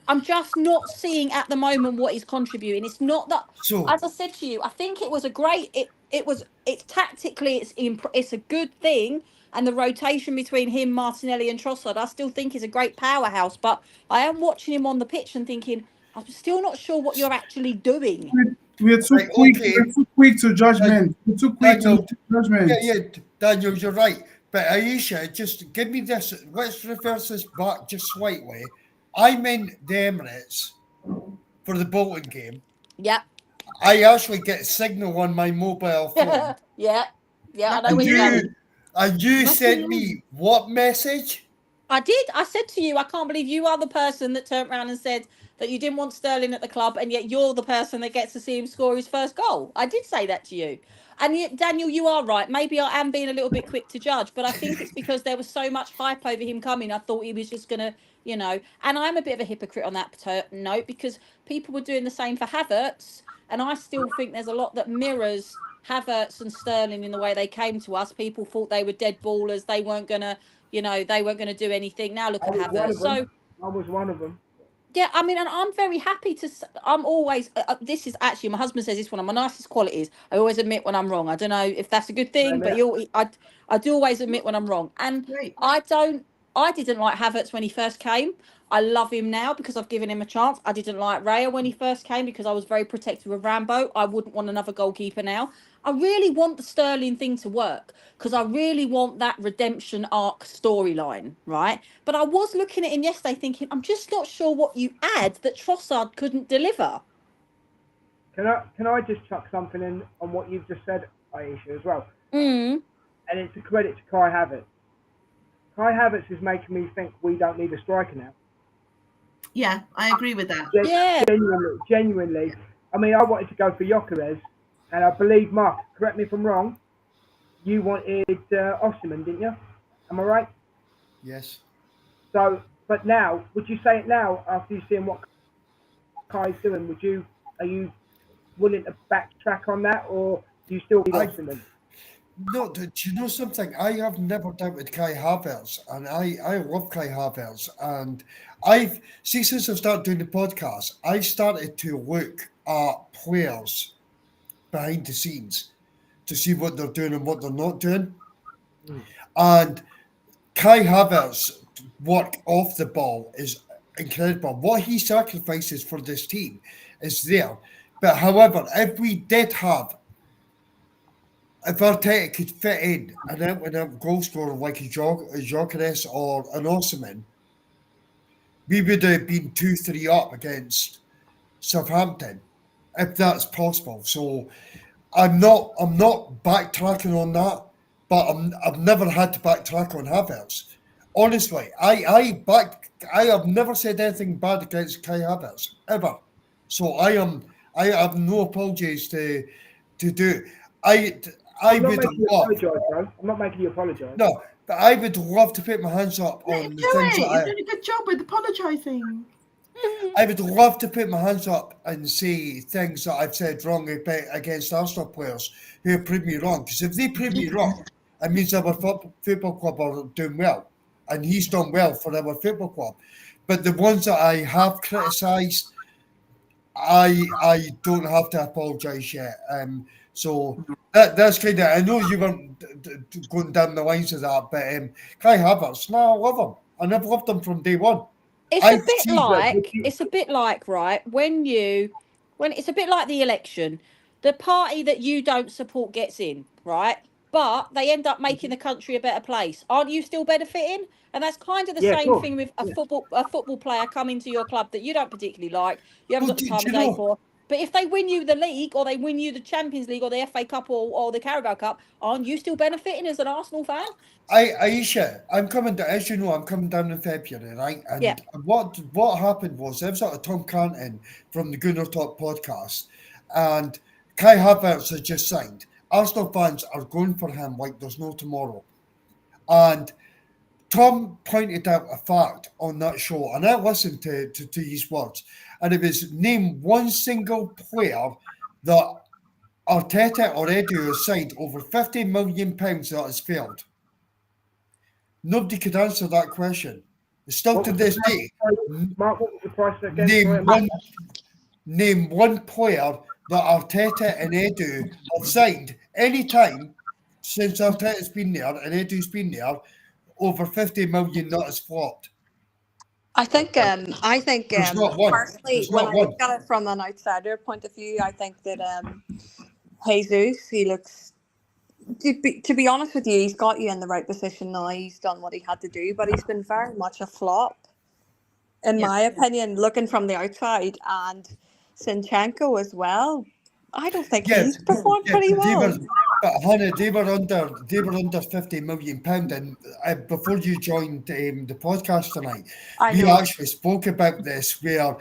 I'm just not seeing at the moment what he's contributing. It's not that, So, as I said to you, I think it was a great, it's tactically, it's a good thing. And the rotation between him, Martinelli and Trossard, I still think is a great powerhouse, but I am watching him on the pitch and thinking, I'm still not sure what you're actually doing. We're too right, quick. okay, We're too quick to judgment. We're too quick to Daniel, judgment. yeah, Daniel, you're right. But Aisha, just give me this. Let's reverse this back just slightly. I'm in the Emirates for the Bolton game. Yeah. I actually get signal on my mobile phone. Yeah. I know And where you're going. you Lucky sent you. me what message? I did. I said to you, I can't believe you are the person that turned around and said that you didn't want Sterling at the club, and yet you're the person that gets to see him score his first goal. I did say that to you. And yet, Daniel, you are right. Maybe I am being a little bit quick to judge, but I think it's because there was so much hype over him coming. I thought he was just going to, and I'm a bit of a hypocrite on that note because people were doing the same for Havertz. And I still think there's a lot that mirrors Havertz and Sterling in the way they came to us. People thought they were dead ballers. They weren't going to they weren't going to do anything. Now look I at was one Havertz. of them. So I was one of them. yeah, I mean, and I'm very happy to. I'm always. This is actually my husband says this one of my nicest qualities. I always admit when I'm wrong. I don't know if that's a good thing, but I do always admit when I'm wrong. And Great. I didn't like Havertz when he first came. I love him now because I've given him a chance. I didn't like Raya when he first came because I was very protective of Rambo. I wouldn't want another goalkeeper now. I really want the Sterling thing to work because I really want that redemption arc storyline, right? But I was looking at him yesterday thinking, I'm just not sure what you add that Trossard couldn't deliver. Can I just chuck something in on what you've just said, Aisha, as well? Mm. And it's a credit to Kai Havertz. Kai Havertz is making me think we don't need a striker now. Yeah, I agree with that. Yeah. Genuinely. I mean, I wanted to go for Gyökeres, and I believe, Mark, correct me if I'm wrong, you wanted Osimhen, didn't you? Am I right? Yes. So, but now, would you say it now after you've seen what Kai's doing? Are you willing to backtrack on that, or do you still need Osimhen? No, do you know something? I have never doubted Kai Havertz, and I love Kai Havertz. And since I've started doing the podcast, I started to look at players behind the scenes to see what they're doing and what they're not doing. And Kai Havertz work off the ball is incredible. What he sacrifices for this team is there. But however, if Arteta could fit in an out-and-out goal scorer like a Gyökeres or an Osimhen, we would have been 2-3 up against Southampton, if that's possible. So I'm not backtracking on that, but I've never had to backtrack on Havertz. Honestly, I have never said anything bad against Kai Havertz ever. So I have no apologies to do. I'm not making you apologise. No, but I would love to put my hands up on the things that You're doing a good job with apologising. I would love to put my hands up and say things that I've said wrong against Arsenal players who have proved me wrong. Because if they prove me wrong, it means our football club are doing well. And he's done well for our football club. But the ones that I have criticised, I don't have to apologise yet. So that's kind of. I know you weren't going down the lines of that, but Kai Havertz, no, I love him, and I've loved him from day one. It's a bit like right when it's a bit like the election. The party that you don't support gets in, right? But they end up making the country a better place. Aren't you still benefiting? And that's kind of the same thing with a football player coming to your club that you don't particularly like. You haven't got the time of day for. But if they win you the league, or they win you the Champions League, or the FA Cup, or the Carabao Cup, aren't you still benefiting as an Arsenal fan? Aisha, I'm coming down, as you know, I'm coming down in February, right? And what happened was, I was at a Tom Canton from the Gunner Talk podcast, and Kai Havertz has just signed. Arsenal fans are going for him like there's no tomorrow. And Tom pointed out a fact on that show, and I listened to his words, and it was name one single player that Arteta or Edu has signed over £50 million that has failed. Nobody could answer that question. Still to this day, Mark, what was the price again? Name one player that Arteta and Edu have signed any time since Arteta's been there and Edu's been there over 50 million that has flopped. I think personally, when I look at it from an outsider point of view, I think that Jesus, he looks, to be honest with you, he's got you in the right position now. He's done what he had to do, but he's been very much a flop, in my opinion, looking from the outside. And Zinchenko as well. I don't think he's performed pretty well. But honey, they were under £50 million, and before you joined the podcast tonight, we actually spoke about this. Where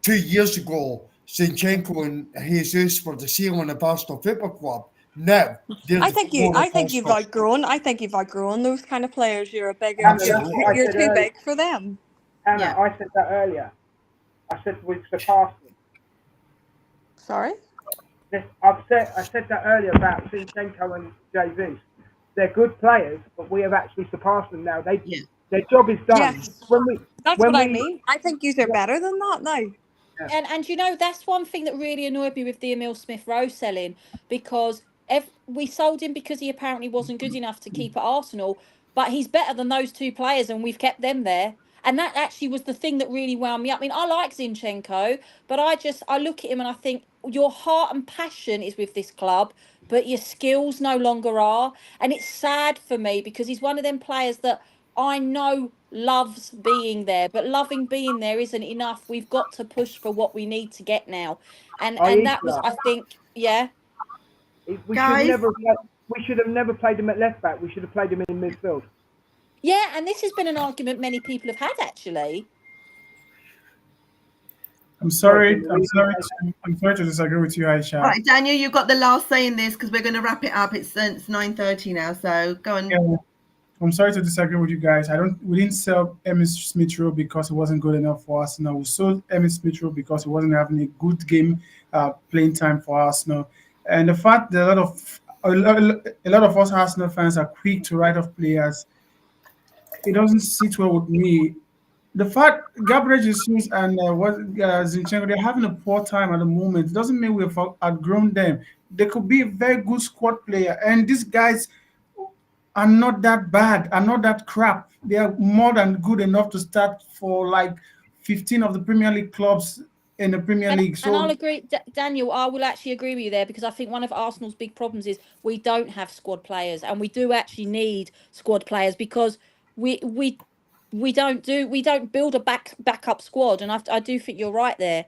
2 years ago, Zinchenko and Jesus were the ceiling of Arsenal Football Club. Now, I think you've outgrown those kind of players. You're too big for them. Anna, I said that earlier. I said we've surpassed them. Sorry? I said that earlier about Zinchenko and Jesus. They're good players, but we have actually surpassed them now. Their job is done. Yes. That's what I mean. I think you are better than that now. Yeah. And you know, that's one thing that really annoyed me with the Emile Smith-Rowe selling, because we sold him because he apparently wasn't good enough to keep at Arsenal, but he's better than those two players and we've kept them there. And that actually was the thing that really wound me up. I mean, I like Zinchenko, but I look at him and I think your heart and passion is with this club, but your skills no longer are. And it's sad for me because he's one of them players that I know loves being there, but loving being there isn't enough. We've got to push for what we need to get now. And that was, I think, We should have never played him at left back. We should have played him in midfield. Yeah, and this has been an argument many people have had, actually. I'm sorry to disagree with you, Aisha. All right, Daniel, you've got the last say in this because we're going to wrap it up. It's 9:30 now, so go on. Yeah, I'm sorry to disagree with you guys. We didn't sell Emile Smith-Rowe because it wasn't good enough for Arsenal. We sold Emile Smith-Rowe because he wasn't having a good game playing time for Arsenal. And the fact that a lot of us Arsenal fans are quick to write off players, it doesn't sit well with me. The fact Gabriel Jesus and Zinchenko, they're having a poor time at the moment, doesn't mean we've outgrown them. They could be a very good squad player, and these guys are not that bad, are not that crap. They are more than good enough to start for like 15 of the Premier League clubs in the Premier League. And I'll agree, Daniel, I will actually agree with you there, because I think one of Arsenal's big problems is we don't have squad players, and we do actually need squad players because we don't build a backup squad, and I do think you're right there.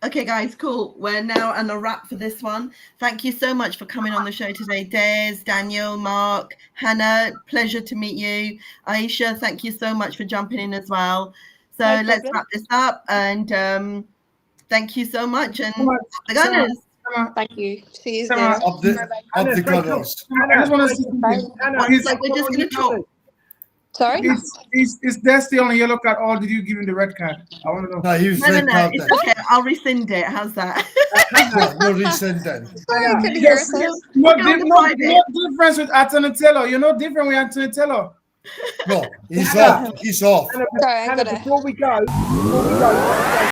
Okay, guys, cool. We're now on a wrap for this one. Thank you so much for coming on the show today, Des, Daniel, Mark, Hannah. Pleasure to meet you. Aisha, thank you so much for jumping in as well. So let's wrap this up, and thank you so much. And the Gunners. Thank you. See you there. Of the Gunners. I just want to say, we're just going to talk. Sorry? Is there still on a yellow card, or did you give him the red card? I want to know. No, It's okay. I'll rescind it. How's that? No rescinding. Sorry, I couldn't hear it. No difference with Anthony Taylor. You're no different with Anthony Taylor. No, he's off. He's off. Sorry, Hannah, before we go,